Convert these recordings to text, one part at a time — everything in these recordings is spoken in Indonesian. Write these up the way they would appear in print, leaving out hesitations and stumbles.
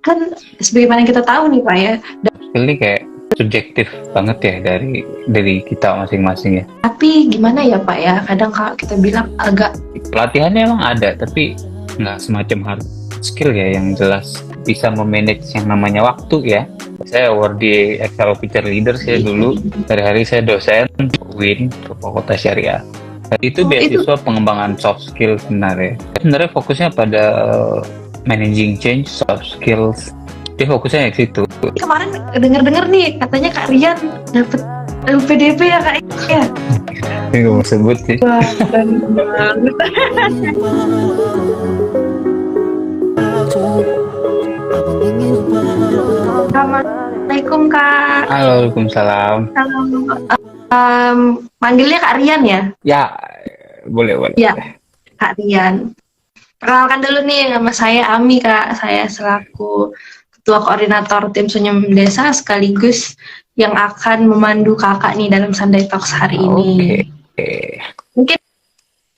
kan sebagaimana kita tahu nih Pak ya, Ini kayak subjektif banget ya dari kita masing-masing ya. tapi gimana ya Pak ya, kadang kalau kita bilang agak Pelatihannya emang ada, tapi nggak semacam hard skill ya yang jelas bisa memanage yang namanya waktu ya. Saya award di Excel Officer Leader saya dulu. Hari-hari saya dosen UIN ke Fakultas Syariah. Dan itu itu beasiswa pengembangan soft skill sebenarnya. Sebenarnya fokusnya pada managing change, soft skills. Dia fokusnya ke situ. kemarin dengar-dengar nih katanya Kak Rian dapet LPDP ya Kak ya. Ini nggak mau sebut sih. Wah, keren banget. Assalamualaikum Kak. Halo, Waalaikumsalam. Halo. Manggilnya Kak Rian ya? Ya, boleh. Ya, Kak Rian. Perkenalkan dulu nih, nama saya Ami Kak. Saya selaku Ketua Koordinator Tim Senyum Desa sekaligus yang akan memandu Kakak nih dalam Sunday Talks hari ini. Oke. Mungkin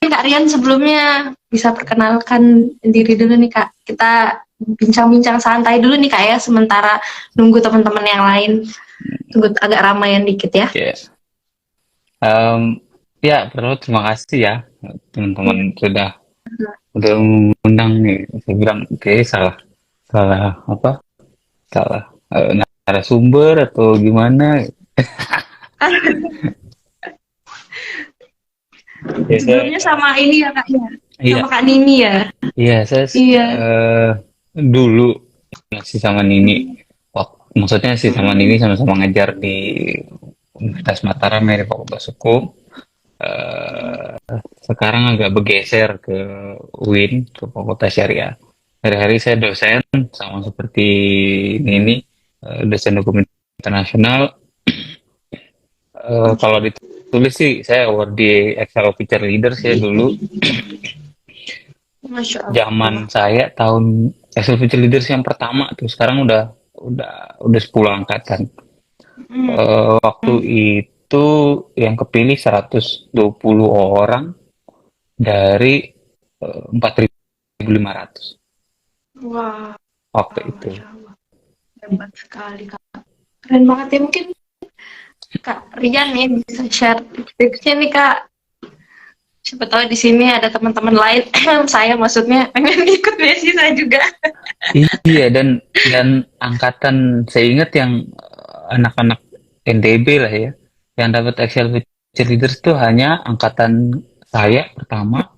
Kak Rian sebelumnya bisa perkenalkan diri dulu nih Kak. Kita bincang-bincang santai dulu nih Kak ya, sementara nunggu teman-teman yang lain. Tunggu agak ramaian dikit ya. Ya. Ya, perlu terima kasih ya teman-teman udah mengundang nih. Saya bilang oke salah apa? Salah narasumber atau gimana? Ya, Sebelumnya sama ini ya Kak ya, iya, sama Kak Nini ya. iya saya Iya. dulu masih sama Nini. Maksudnya sih sama Nini sama-sama ngajar di Universitas Mataram ya di Fakultas Hukum. Eh, Sekarang agak bergeser ke UIN ke Fakultas Syariah. Hari-hari saya dosen sama seperti Nini, dosen hukum internasional. Kalau ditulis sih saya award di Excel Officer Leader saya dulu. Masya Allah. Zaman saya tahun Excel Officer Leaders yang pertama tuh sekarang udah 10 angkatan. Waktu itu yang kepilih 120 orang dari 4.500 Wah, waktu itu. Masya Allah. Hebat sekali Kak. Keren banget ya, mungkin Kak Rian nih bisa share tips-tipsnya nih Kak. Siapa tahu di sini ada teman-teman lain, saya maksudnya pengen ikut beasiswa juga. Iya, dan angkatan saya ingat yang anak-anak NTB lah ya, yang dapat Excel Future Leaders itu hanya angkatan saya pertama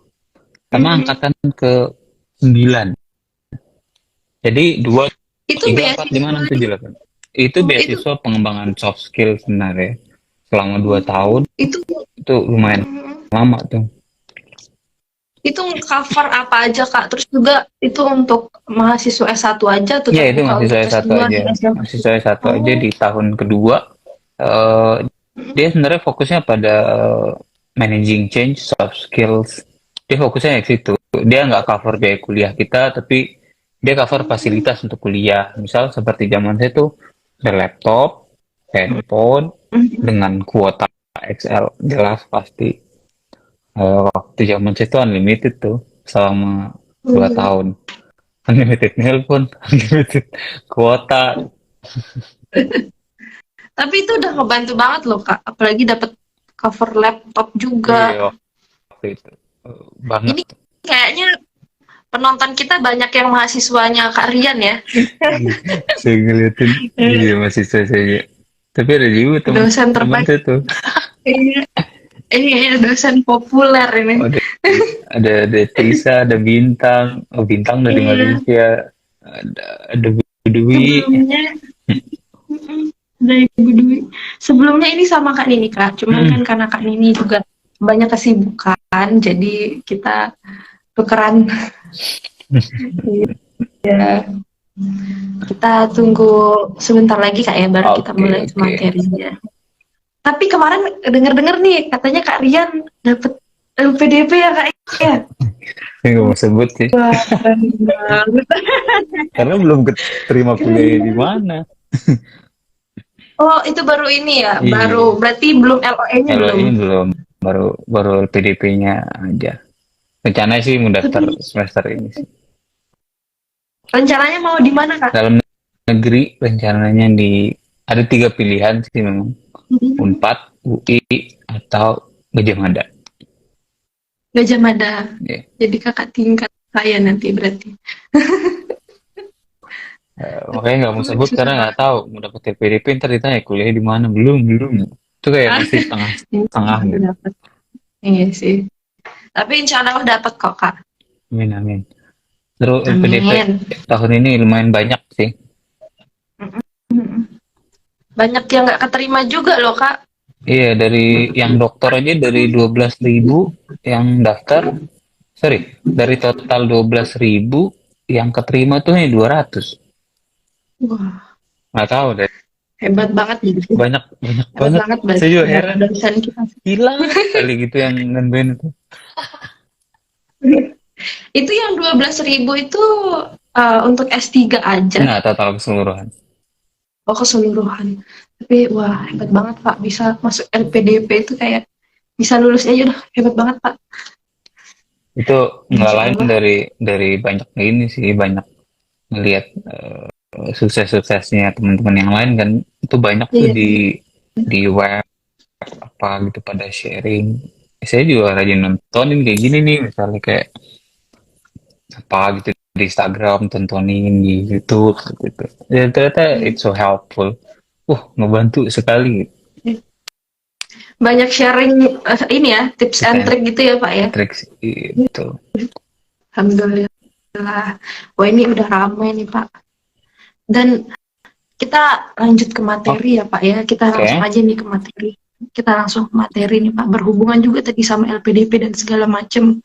sama angkatan ke 9. Jadi 2, Itu 3, 4, 5, 6, beasiswa 7, 8. Itu itu beasiswa pengembangan soft skill sebenarnya selama 2 tahun. itu Itu lumayan lama tuh. itu cover apa aja Kak? Terus juga itu untuk mahasiswa S1 aja atau Iya, itu terbuka mahasiswa untuk S1 S2 aja. dan S3? Mahasiswa S1 aja Oh. di tahun kedua. eh, Dia sebenarnya fokusnya pada managing change, soft skills. Dia fokusnya ke situ. Dia nggak cover biaya kuliah kita, tapi dia cover fasilitas untuk kuliah. Misal seperti zaman saya tuh ada laptop, handphone, dengan kuota XL. Jelas pasti. Waktu zaman saya tuh unlimited tuh selama 2 tahun. Unlimited nelpon, unlimited kuota. Tapi itu udah ngebantu banget loh Kak, apalagi dapat cover laptop juga. Iya, waktu itu. Banget. Ini kayaknya penonton kita banyak yang mahasiswanya Kak Rian ya. Saya ngeliatin, iya masih saya. Tapi ada juga Dosen teman-teman terbaik. saya tuh. Iya. Ini dosen populer ini. Oh, ada Tisa, ada Bintang. Oh, Bintang dari Iya. Malaysia. Ada Dwi. Sebelumnya dari Ibu Dwi. Sebelumnya ini sama Kak Nini Kak, cuman kan karena Kak Nini juga banyak kesibukan, jadi kita tukeran. Ya. Kita tunggu sebentar lagi Kak ya, baru kita mulai Oke. materinya. Tapi kemarin dengar-dengar nih katanya Kak Rian dapet LPDP ya Kak ya. Saya nggak mau sebut sih, Wah, keren banget. karena belum keterima kuliah di mana. Oh, itu baru ini ya, Iya. baru berarti belum LOE-nya Kalau belum. ini belum, baru LPDP-nya aja. Rencananya sih mau daftar semester ini sih. Rencananya mau di mana, Kak? Dalam negeri rencananya ada 3 pilihan sih memang. Unpad, UI, atau Gajah Mada. Gajah Mada. Ya. Jadi kakak tingkat saya nanti berarti. Makanya nggak mau sebut Susah karena nggak banget. tahu mau dapet PDP ntar ditanya kuliah di mana, belum itu kayak Ah, masih setengah insya setengah Allah gitu. dapat. Iya sih. Tapi insya Allah dapat kok, Kak. Amin amin. Terus LPDP Amin. tahun ini lumayan banyak sih. Mm-mm. Banyak yang nggak keterima juga loh, Kak. Iya, dari yang dokter aja dari 12.000 yang daftar, sorry, dari total 12.000 yang keterima tuh hanya 200. Wah, Nggak tahu deh, hebat banget gitu. banyak banyak Hebat banget. banget Saya berarti juga para heran, dosen kita. gila kali gitu yang nentuin itu. Itu yang 12.000 itu untuk S3 aja. Nggak total keseluruhan. Oh, keseluruhan. Tapi wah, hebat banget, Pak. Bisa masuk LPDP itu kayak bisa lulus aja udah hebat banget, Pak. Itu nggak Insya lain Allah. dari banyak ini sih, banyak ngelihat sukses-suksesnya teman-teman yang lain kan. Itu banyak tuh Iya. di web apa gitu pada sharing. Saya juga rajin nontonin kayak gini nih, misalnya kayak apa gitu di Instagram, tontonin di YouTube gitu. Dan ternyata it's so helpful. Ngebantu sekali. Banyak sharing ini ya, tips Tips and and trick gitu ya, Pak ya. tricks itu. Alhamdulillah. Wah, ini udah ramai nih, Pak. Dan kita lanjut ke materi ya, Pak ya. Kita langsung Oke. aja nih ke materi. Kita langsung ke materi nih, Pak. Berhubungan juga tadi sama LPDP dan segala macam.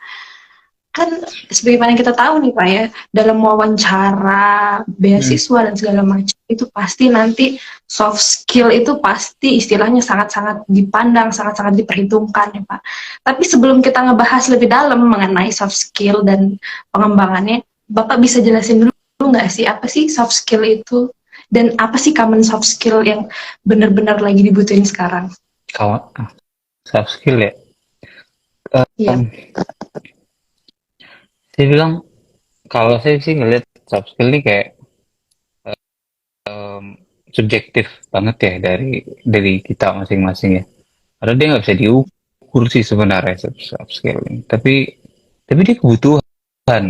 Kan sebagaimana kita tahu nih Pak ya, dalam wawancara, Hmm. beasiswa dan segala macam itu pasti nanti soft skill itu pasti istilahnya sangat-sangat dipandang, sangat-sangat diperhitungkan ya Pak. Tapi sebelum kita ngebahas lebih dalam mengenai soft skill dan pengembangannya, Bapak bisa jelasin dulu nggak sih apa sih soft skill itu dan apa sih common soft skill yang benar-benar lagi dibutuhin sekarang? Kawan, soft skill ya. Iya, Um, saya bilang kalau saya sih ngeliat soft skill ini kayak um, subjektif banget ya dari kita masing-masing ya. Karena dia nggak bisa diukur sih sebenarnya soft skill ini. Tapi dia kebutuhan.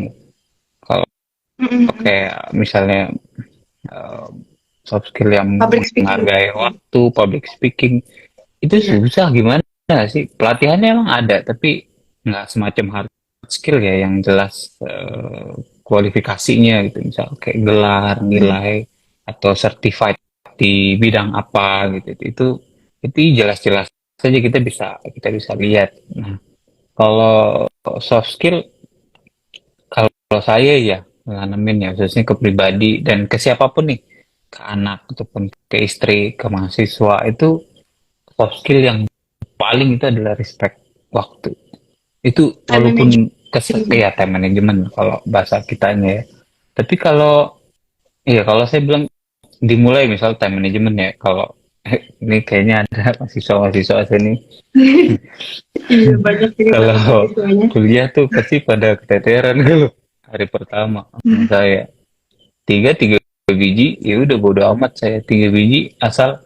Kalau mm-mm. kayak misalnya um, soft skill yang Public speaking. menghargai waktu, public speaking, itu Iya, susah gimana sih? Pelatihannya emang ada, tapi nggak semacam hard skill ya yang jelas kualifikasinya gitu. Misal kayak gelar, iya. nilai, atau certified di bidang apa gitu. Itu jelas-jelas saja kita bisa lihat. Nah, kalau soft skill, kalau saya ya ngalamin ya khususnya ke pribadi dan ke siapapun nih, ke anak ataupun ke istri, ke mahasiswa itu soft skill yang paling itu adalah respect waktu. Itu Time walaupun management. ya time management kalau bahasa kitanya ya. Tapi kalau saya bilang dimulai misal time management ya, kalau ini kayaknya ada mahasiswa-mahasiswa sini, Iya, banyak ini Pak kalau mahasiswanya. kuliah tuh pasti pada keteteran dulu hari pertama saya tiga tiga biji ya udah bodo amat, saya 3 biji asal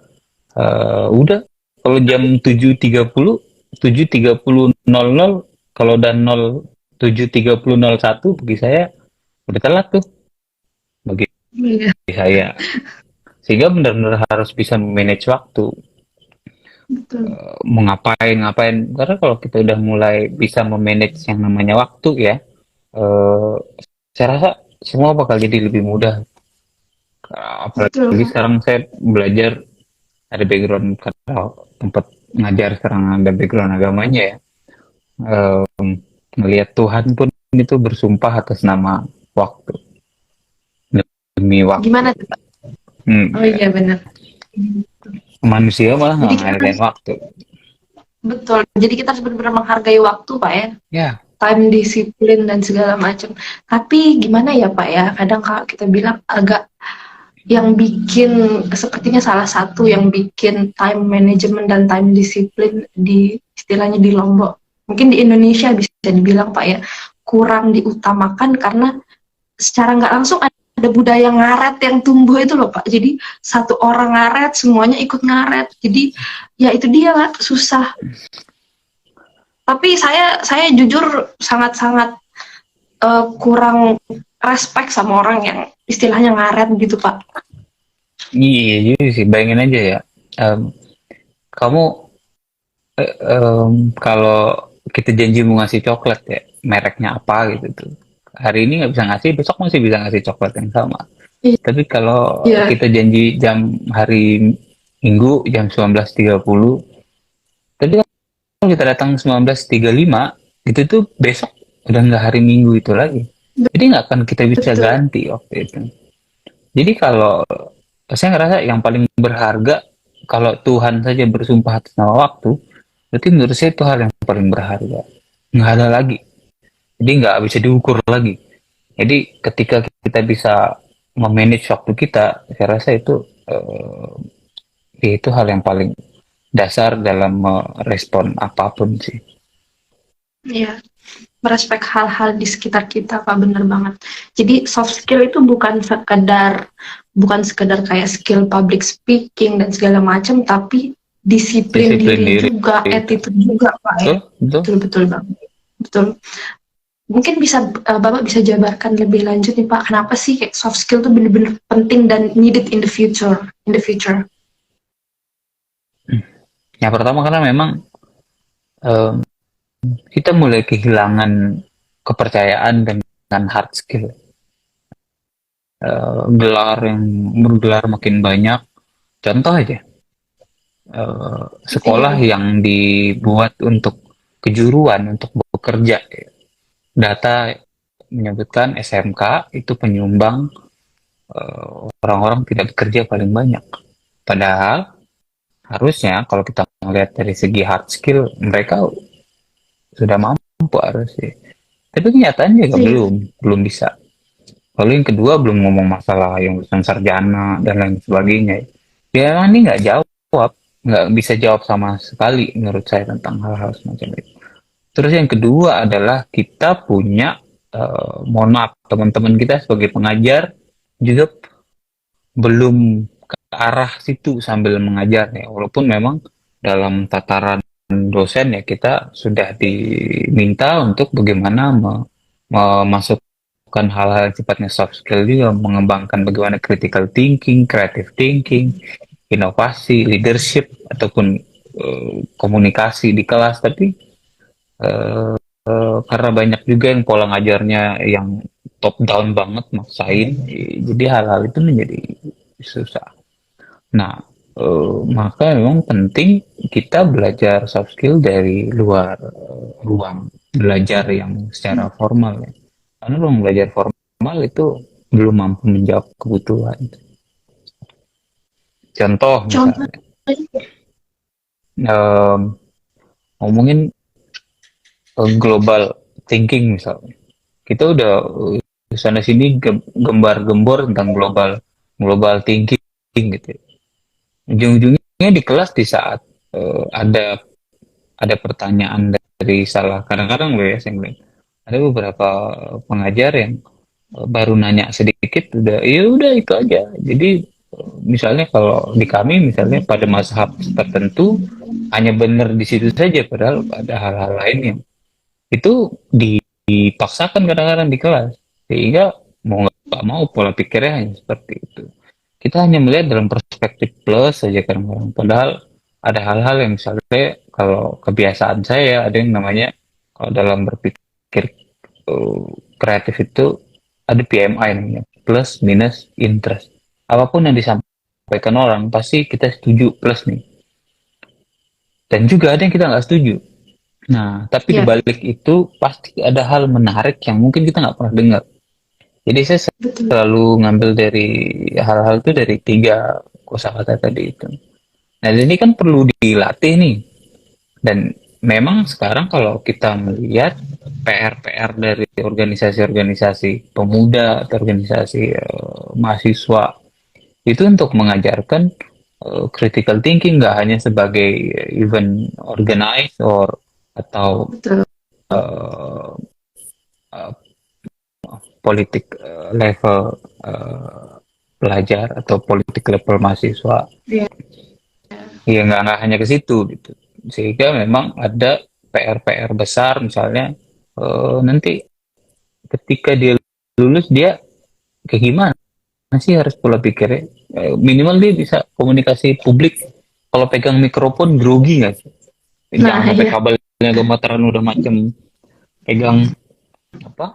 udah kalau jam 7.30 kalau udah 7.30 01 bagi saya udah telat tuh bagi Iya, saya, sehingga benar-benar harus bisa manage waktu, betul. mau ngapain karena kalau kita udah mulai bisa memanage yang namanya waktu ya, eh, saya rasa semua bakal jadi lebih mudah. Betul, Apalagi Kak. sekarang saya belajar, ada background karena tempat ngajar sekarang ada background agamanya ya. Melihat Tuhan pun itu bersumpah atas nama waktu, demi waktu. Gimana tuh, Pak? Oh Ya. iya, benar. Manusia malah Jadi nggak kita menghargai harus, waktu. betul. Jadi kita harus benar-benar menghargai waktu, Pak ya. Ya, Time disiplin dan segala macam. Tapi gimana ya, Pak ya? Kadang kalau kita bilang agak yang bikin sepertinya salah satu yang bikin time management dan time disiplin di istilahnya di Lombok. Mungkin di Indonesia bisa dibilang Pak ya, kurang diutamakan karena secara nggak langsung ada ada budaya ngaret yang tumbuh itu loh Pak. Jadi satu orang ngaret, semuanya ikut ngaret. Jadi ya itu dia Pak, susah. Tapi saya jujur sangat-sangat kurang respect sama orang yang istilahnya ngaret gitu Pak. Iya juga sih, bayangin aja ya. Em, Kamu kalau kita janji mau ngasih coklat ya, mereknya apa gitu tuh. Hari ini nggak bisa ngasih, besok masih bisa ngasih coklat yang sama. Tapi kalau Iya, kita janji jam hari Minggu jam 19.30, tapi kalau kita datang 19.35, itu tuh besok udah nggak hari Minggu itu lagi. Jadi nggak akan kita bisa betul. ganti waktu itu. Jadi kalau saya ngerasa yang paling berharga, kalau Tuhan saja bersumpah atas nama waktu, berarti menurut saya itu hal yang paling berharga. Nggak ada lagi. Jadi nggak bisa diukur lagi. Jadi ketika kita bisa memanage waktu kita, saya rasa itu itu hal yang paling dasar dalam merespon apapun sih. Iya, merespek hal-hal di sekitar kita, Pak, bener banget. Jadi soft skill itu bukan sekedar kayak skill public speaking dan segala macam, tapi disiplin Disiplin diri diri juga, itu. attitude juga, Pak ya. Betul, betul. Betul betul banget. Betul. Mungkin bisa Bapak bisa jabarkan lebih lanjut nih Pak, kenapa sih kayak soft skill itu bener-bener penting dan needed in the future? Yang pertama karena memang eh, kita mulai kehilangan kepercayaan dengan hard skill. Gelar yang bergelar makin banyak. Contoh aja, sekolah Iya, yang dibuat untuk kejuruan, untuk bekerja. Data menyebutkan SMK itu penyumbang orang-orang tidak bekerja paling banyak. Padahal harusnya kalau kita melihat dari segi hard skill, mereka sudah mampu harusnya. Tapi kenyataannya juga iya, belum bisa. Lalu yang kedua belum ngomong masalah yang urusan sarjana dan lain sebagainya. Dia memang ini nggak jawab, nggak bisa jawab sama sekali menurut saya tentang hal-hal semacam itu. Terus yang kedua adalah kita punya, mohon maaf teman-teman kita sebagai pengajar juga belum ke arah situ sambil mengajar ya. Walaupun memang dalam tataran dosen ya kita sudah diminta untuk bagaimana memasukkan hal-hal yang sifatnya soft skill juga, mengembangkan bagaimana critical thinking, creative thinking, inovasi, leadership ataupun komunikasi di kelas. Tapi karena banyak juga yang pola ngajarnya yang top down banget maksain, jadi hal-hal itu menjadi susah. Nah, maka memang penting kita belajar soft skill dari luar ruang belajar yang secara formal ya. Karena ruang belajar formal itu belum mampu menjawab kebutuhan. Contoh contoh. misalnya, em, ngomongin global thinking misalnya. Kita udah sana sini gembar-gembor tentang global global thinking gitu ya. Ujung-ujungnya di kelas di saat ada pertanyaan dari salah kadang-kadang loh ya saya ngeliat ada beberapa pengajar yang baru nanya sedikit udah ya udah itu aja. Jadi misalnya kalau di kami misalnya pada mazhab tertentu hanya benar di situ saja padahal ada hal-hal lain yang itu dipaksakan kadang-kadang di kelas sehingga mau nggak mau pola pikirnya hanya seperti itu. Kita hanya melihat dalam perspektif plus saja kadang-kadang padahal ada hal-hal yang misalnya kalau kebiasaan saya ada yang namanya kalau dalam berpikir kreatif itu ada PMI namanya plus minus interest. Apapun yang disampaikan orang pasti kita setuju plus nih dan juga ada yang kita nggak setuju. Nah, tapi di Iya, balik itu pasti ada hal menarik yang mungkin kita nggak pernah dengar. Jadi saya betul. selalu ngambil dari hal-hal itu dari tiga kosakata tadi itu. Nah, ini kan perlu dilatih nih. Dan memang sekarang kalau kita melihat PR-PR dari organisasi-organisasi pemuda atau organisasi mahasiswa itu untuk mengajarkan critical thinking nggak hanya sebagai event organize or atau Betul. uh, politik level pelajar atau politik level mahasiswa. Iya. Ya nggak hanya ke situ gitu. Sehingga memang ada PR-PR besar misalnya nanti ketika dia lulus dia kayak gimana sih harus pola pikirnya. Minimal dia bisa komunikasi publik. Kalau pegang mikrofon grogi nggak sih? Nah, Jangan sampai iya, kabelnya gemeteran udah macem pegang apa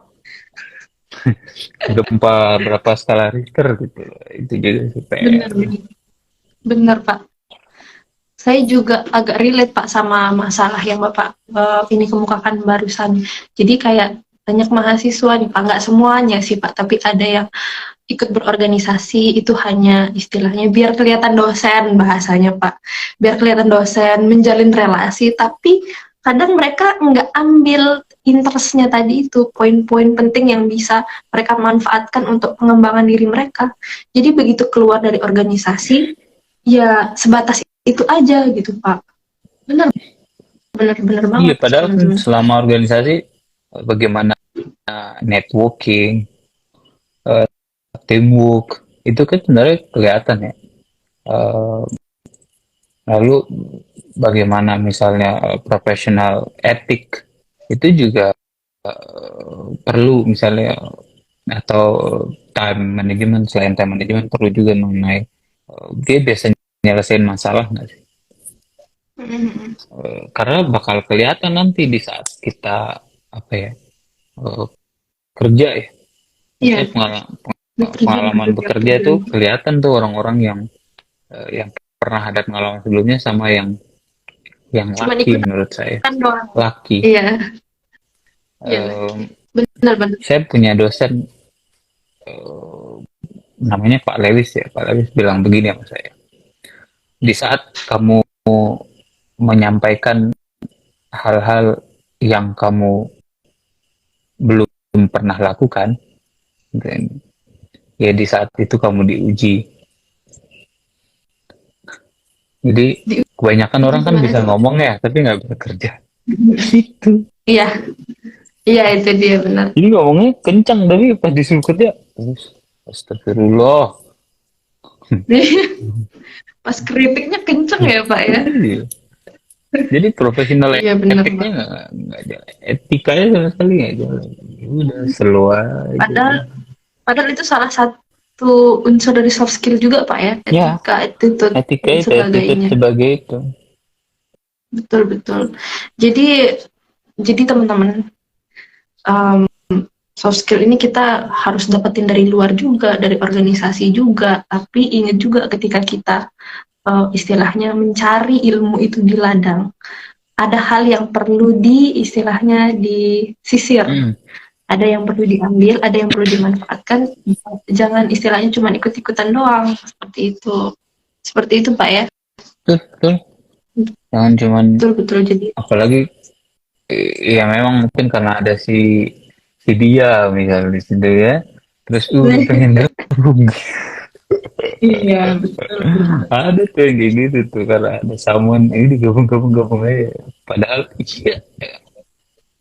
gempa berapa skala Richter gitu. Itu juga sih benar PR. benar. Benar, Pak. Saya juga agak relate Pak sama masalah yang Bapak ini kemukakan barusan. Jadi kayak banyak mahasiswa nih Pak, nggak semuanya sih Pak, tapi ada yang ikut berorganisasi itu hanya istilahnya biar kelihatan dosen bahasanya Pak, biar kelihatan dosen menjalin relasi, tapi kadang mereka nggak ambil interestnya tadi itu poin-poin penting yang bisa mereka manfaatkan untuk pengembangan diri mereka. Jadi begitu keluar dari organisasi ya sebatas itu aja gitu Pak. Benar benar benar Iya, banget padahal kan teman-teman. selama organisasi bagaimana networking, eh, teamwork itu kan sebenarnya kelihatan ya. Eh, Lalu bagaimana misalnya profesional etik itu juga perlu misalnya atau time management selain time management perlu juga mengenai dia biasanya nyelesain masalah nggak sih? Mm-mm. Karena bakal kelihatan nanti di saat kita apa ya eh, kerja ya. Iya, Saya bekerja pengalaman bekerja bekerja kerja. tuh kelihatan tuh orang-orang yang pernah ada pengalaman sebelumnya sama yang Cuman laki ikutan menurut saya doang. laki. Iya, iya. Em, Benar benar. saya punya dosen namanya Pak Lewis ya. Pak Lewis bilang begini sama saya. Di saat kamu menyampaikan hal-hal yang kamu belum pernah lakukan, dan ya di saat itu kamu diuji. Jadi kebanyakan orang kan Gimana bisa tuh? ngomong ya, tapi nggak bisa kerja. Itu. Iya, iya itu dia benar. Jadi ngomongnya kencang, tapi pas disuruh kerja, astagfirullah. Pas kritiknya kenceng ya Pak ya. Iya. Jadi profesional Iya benar etiknya Pak. nggak jalan, etikanya sama sekali nggak jalan. Udah slow aja. Padahal padahal itu salah satu unsur dari soft skill juga Pak ya. Ya, Etika, attitude, etika dan itu attitude sebagainya. sebagai itu. Betul betul. Jadi teman-teman, um, soft skill ini kita harus dapetin dari luar juga, dari organisasi juga. Tapi ingat juga ketika kita istilahnya mencari ilmu itu di ladang, ada hal yang perlu istilahnya disisir. Hmm, Ada yang perlu diambil, ada yang perlu dimanfaatkan. Jangan istilahnya cuma ikut-ikutan doang. Seperti itu. Seperti itu Pak ya. betul, betul. Jangan cuman Betul-betul. Jadi apalagi ya memang mungkin karena ada si dia misalnya di situ ya. Terus pengen gabung. iya betul. Ada tuh yang kayak gitu tuh karena ada someone ini digabung-gabung aja. Padahal iya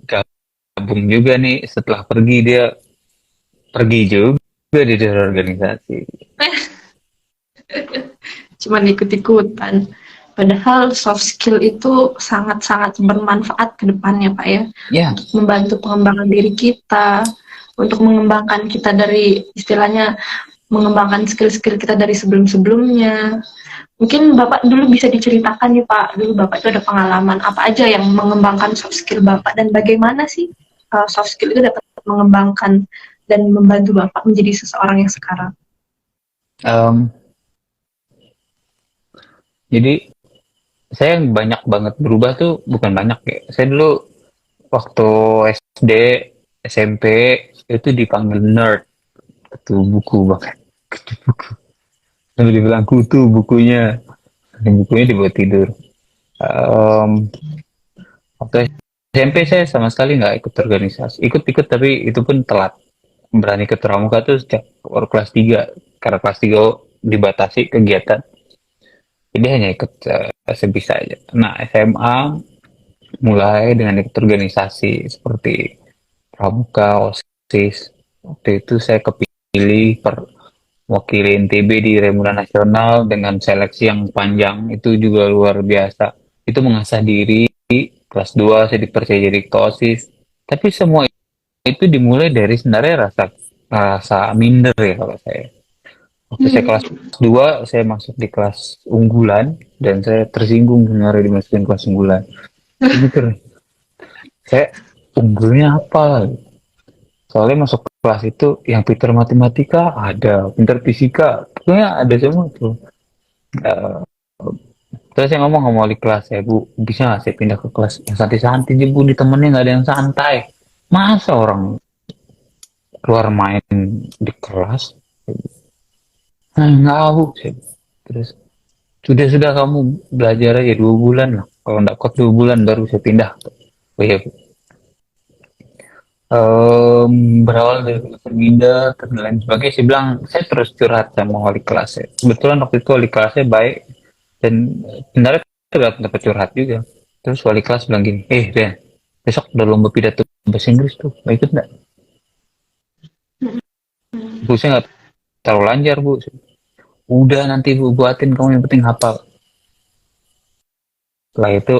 gabung juga nih setelah pergi dia pergi juga di dalam organisasi. Cuman ikut-ikutan. Padahal soft skill itu sangat-sangat bermanfaat ke depannya, Pak ya. Ya, Untuk membantu pengembangan diri kita, untuk mengembangkan kita dari istilahnya mengembangkan skill-skill kita dari sebelum-sebelumnya. Mungkin Bapak dulu bisa diceritakan nih Pak, dulu Bapak itu ada pengalaman apa aja yang mengembangkan soft skill Bapak dan bagaimana sih soft skill itu dapat mengembangkan dan membantu Bapak menjadi seseorang yang sekarang. em, jadi saya yang banyak banget berubah tuh bukan banyak ya. Saya dulu waktu SD, SMP itu dipanggil nerd, kutu buku banget, kutu buku. Lalu dibilang kutu bukunya, dan bukunya dibuat tidur. Em, Waktu SMP saya sama sekali nggak ikut organisasi. Ikut-ikut tapi itu pun telat. Berani ikut pramuka tuh sejak baru kelas 3. Karena kelas 3 dibatasi kegiatan. Jadi hanya ikut sebisa aja. Nah, SMA mulai dengan ikut organisasi seperti pramuka, OSIS. Waktu itu saya kepilih wakili NTB di Remula Nasional dengan seleksi yang panjang, itu juga luar biasa. Itu mengasah diri, kelas 2 saya dipercaya jadi ketua OSIS. Tapi semua itu dimulai dari sebenarnya rasa rasa minder ya kalau saya. Waktu saya kelas Hmm. 2 saya masuk di kelas unggulan dan saya tersinggung sebenarnya dimasukin kelas unggulan. Saya mikir, saya unggulnya apa? Soalnya masuk kelas itu yang pintar matematika ada, pintar fisika, pokoknya ada semua tuh. Eh, Terus saya ngomong sama wali kelas, ya Bu, bisa nggak saya pindah ke kelas yang santai-santai aja Bu, di temennya nggak ada yang santai. Masa orang keluar main di kelas? Nah, nggak tahu. Terus sudah kamu belajar aja 2 bulan lah. Kalau nggak kuat 2 bulan baru saya pindah. Oh iya Bu. Berawal dari pindah dan lain sebagainya, saya bilang saya terus curhat sama wali kelas saya. Kebetulan waktu itu wali kelasnya baik dan sebenarnya tidak dapat curhat juga. Terus wali kelas bilang gini, Rian, besok udah lomba pidato bahasa Inggris tuh, mau ikut nggak? Bu, saya nggak terlalu lancar Bu. Udah nanti Bu buatin, kamu yang penting hafal. Setelah itu,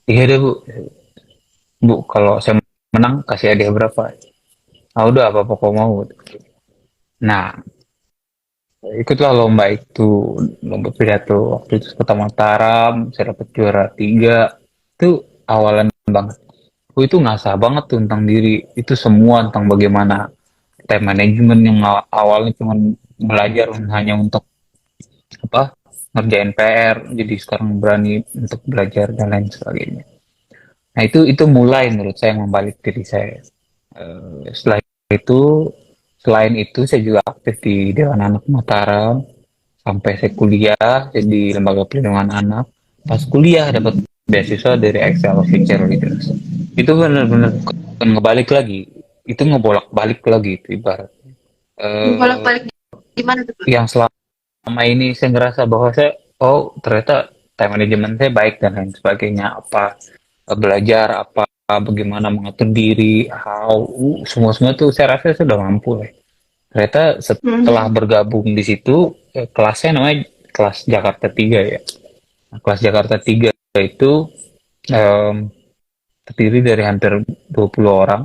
iya deh Bu. Bu, kalau saya menang kasih hadiah berapa? Ah udah apa-apa kau mau. Nah, ikutlah lomba itu, lomba pidato waktu itu Kota Mataram, saya dapat juara 3. Itu awalan banget. Aku itu ngasah banget tuh tentang diri. Itu semua tentang bagaimana time management yang awalnya cuma belajar hanya untuk apa ngerjain PR, jadi sekarang berani untuk belajar dan lain sebagainya. Nah itu mulai menurut saya membalik diri saya. Setelah itu, selain itu saya juga aktif di Dewan Anak Mataram sampai saya kuliah jadi lembaga perlindungan anak. Pas kuliah dapat beasiswa dari Excel Future Leaders. Itu benar-benar ngebalik lagi, itu ngebolak balik lagi itu ibarat. Eh, Bolak-balik gimana tuh? yang selama ini saya ngerasa bahwa saya, oh ternyata time management saya baik dan lain sebagainya, apa belajar apa bagaimana mengatur diri, semua semua tuh saya rasa sudah mampu lah. Ternyata setelah Hmm. bergabung di situ, kelasnya namanya kelas Jakarta 3 ya. Nah, kelas Jakarta 3 itu em, terdiri dari hampir 20 orang.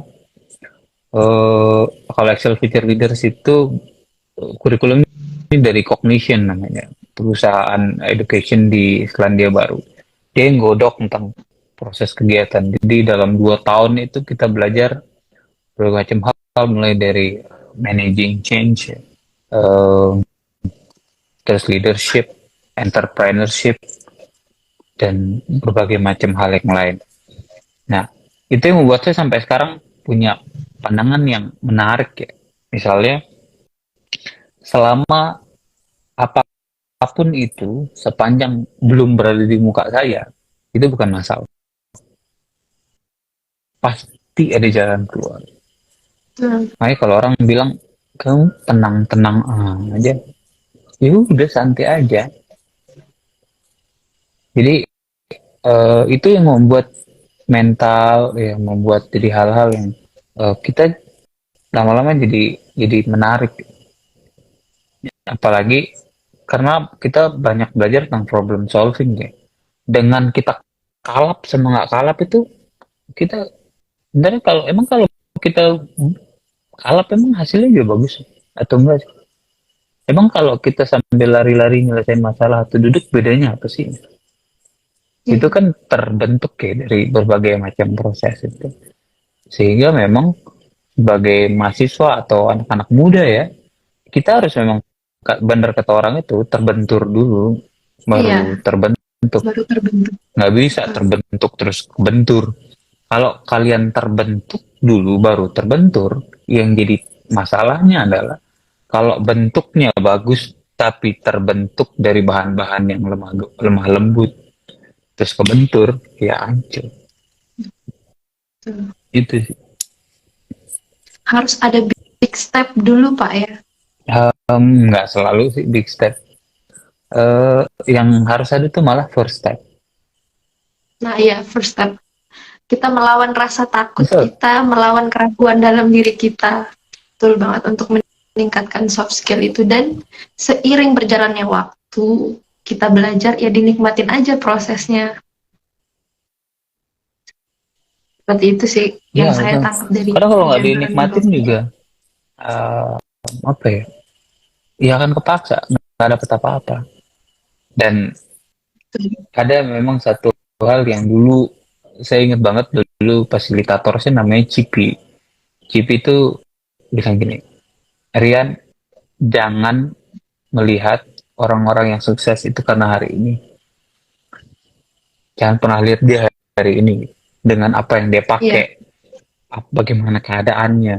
Eh, Kalau Excel Feature Leaders itu kurikulumnya dari Cognition namanya, perusahaan education di Selandia Baru. Dia yang godok tentang proses kegiatan. Jadi dalam 2 tahun itu kita belajar berbagai macam hal, mulai dari managing change, eh, terus leadership, entrepreneurship, dan berbagai macam hal yang lain. Nah, itu yang membuat saya sampai sekarang punya pandangan yang menarik ya. Misalnya, selama apapun itu, sepanjang belum berada di muka saya, itu bukan masalah. Pasti ada jalan keluar. Hmm. Makanya kalau orang bilang, kamu tenang-tenang aja, ya udah santai aja. Jadi itu yang membuat mental, yang membuat jadi hal-hal yang kita lama-lama jadi menarik. Apalagi karena kita banyak belajar tentang problem solving ya. Dengan kita kalap sama nggak kalap itu, kita sebenarnya kalau kita kalap emang hasilnya juga bagus atau enggak sih? Emang kalau kita sambil lari-lari nyelesain masalah atau duduk, bedanya apa sih? Itu Hmm. kan terbentuk ya dari berbagai macam proses itu. Sehingga memang sebagai mahasiswa atau anak-anak muda ya, kita harus memang benar kata orang itu terbentur dulu, baru Iya, terbentuk. baru terbentuk. Nggak bisa Hmm. terbentuk terus bentur. Kalau kalian terbentuk dulu baru terbentur, yang jadi masalahnya adalah kalau bentuknya bagus tapi terbentuk dari bahan-bahan yang lemah lemah lembut terus kebentur, ya hancur. Tuh. Itu sih. Harus ada big step dulu, Pak ya. Nggak selalu sih big step. Yang harus ada tuh malah first step. Nah, iya, first step. Kita melawan rasa takut Betul. kita, melawan keraguan dalam diri kita. betul banget untuk meningkatkan soft skill itu, dan seiring berjalannya waktu kita belajar ya dinikmatin aja prosesnya. Seperti itu sih Iya yang saya betul. tangkap dari Karena kalau nggak perjalanan dinikmatin Bapak. juga eh, apa ya? Ya akan kepaksa, nggak dapet apa-apa. Dan ada memang satu hal yang dulu saya ingat banget, dulu fasilitator saya namanya Cipi. Cipi itu bilang gini, Rian, jangan melihat orang-orang yang sukses itu karena hari ini. Jangan pernah lihat dia hari ini dengan apa yang dia Iya, pakai, bagaimana keadaannya.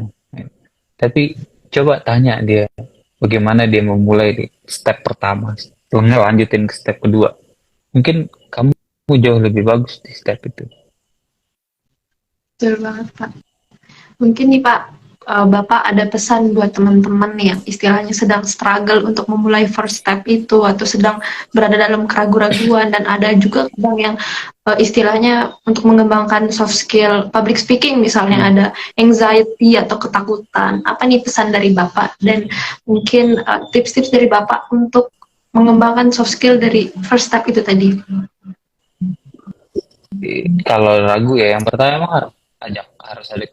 Tapi coba tanya dia bagaimana dia memulai di step pertama, setelahnya lanjutin ke step kedua. Mungkin kamu jauh lebih bagus di step itu. betul banget Pak. Mungkin nih Pak, Bapak ada pesan buat teman-teman yang istilahnya sedang struggle untuk memulai first step itu, atau sedang berada dalam keraguan-raguan, dan ada juga kadang yang istilahnya untuk mengembangkan soft skill public speaking misalnya Hmm. ada anxiety atau ketakutan. Apa nih pesan dari Bapak, dan mungkin tips-tips dari Bapak untuk mengembangkan soft skill dari first step itu tadi? Kalau ragu ya, yang pertama memang harus ada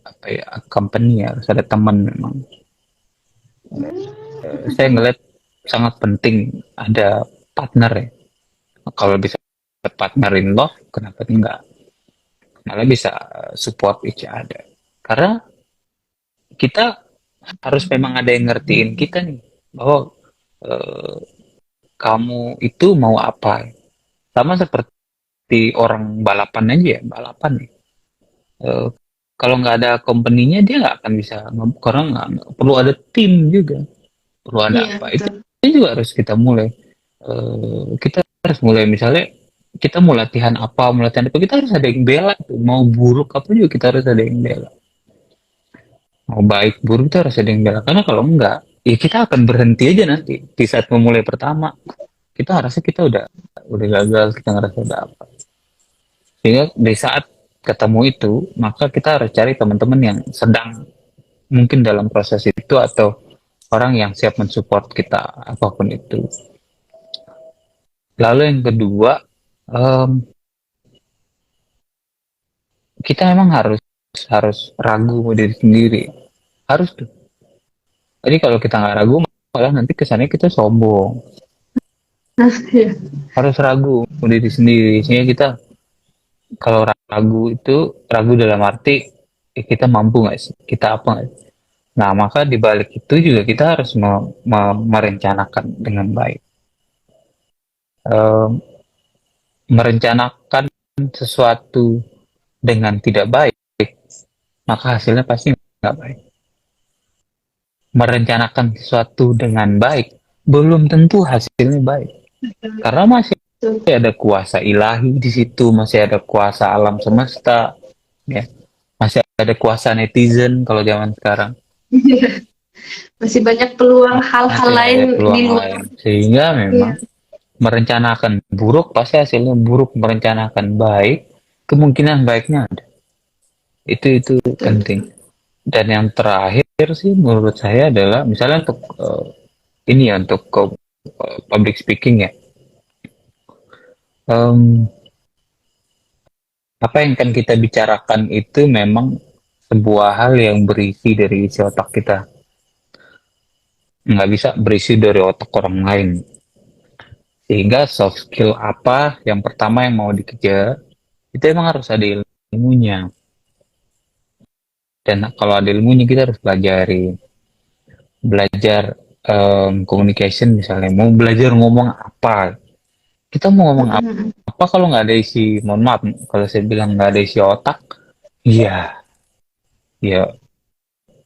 apa ya, company ya, harus ada teman memang. Saya ngeliat sangat penting ada partner ya. Kalau bisa partner in love, kenapa enggak? Malah bisa support each other. Karena kita harus memang ada yang ngertiin kita nih bahwa eh, kamu itu mau apa. Sama seperti orang balapan aja ya, balapan nih. Eh, kalau nggak ada company-nya dia nggak akan bisa, karena nggak perlu ada tim juga, perlu ada Iya, apa itu betul. juga harus kita mulai. Kita harus mulai, misalnya kita mau latihan apa, mau latihan apa, kita harus ada yang bela tuh. Mau buruk apa juga kita harus ada yang bela, mau baik buruk kita harus ada yang bela, karena kalau enggak ya kita akan berhenti aja nanti di saat memulai pertama. Kita ngerasa kita udah gagal, kita ngerasa udah apa, sehingga di saat ketemu itu maka kita harus cari teman-teman yang sedang mungkin dalam proses itu, atau orang yang siap mensupport kita apapun itu. Lalu yang kedua, em, kita memang harus harus ragu sama diri sendiri, harus tuh. Jadi kalau kita nggak ragu malah nanti kesannya kita sombong. Nah, iya. Harus ragu sama diri sendiri, sehingga kita kalau ragu itu ragu dalam arti kita mampu nggak sih, kita apa nggak sih? Nah maka di balik itu juga kita harus merencanakan dengan baik. Em, merencanakan sesuatu dengan tidak baik, maka hasilnya pasti nggak baik. Merencanakan sesuatu dengan baik, belum tentu hasilnya baik. Karena masih ada kuasa ilahi di situ, masih ada kuasa alam semesta, ya. Masih ada kuasa netizen kalau zaman sekarang. Masih banyak peluang hal-hal Masih lain ada di peluang luar. lain. Sehingga Iya, memang merencanakan buruk pasti hasilnya buruk, merencanakan baik kemungkinan baiknya ada. Itu betul, penting. betul. Dan yang terakhir sih menurut saya adalah misalnya untuk ini ya, untuk public speaking ya. Em, apa yang akan kita bicarakan itu memang sebuah hal yang berisi dari isi otak kita. Nggak bisa berisi dari otak orang lain. Sehingga soft skill apa yang pertama yang mau dikejar, itu emang harus ada ilmunya. Dan kalau ada ilmunya kita harus belajar communication misalnya. Mau belajar ngomong apa? Kita mau ngomong Mm-mm. apa kalau nggak ada isi, mohon maaf, kalau saya bilang nggak ada isi otak, iya, ya,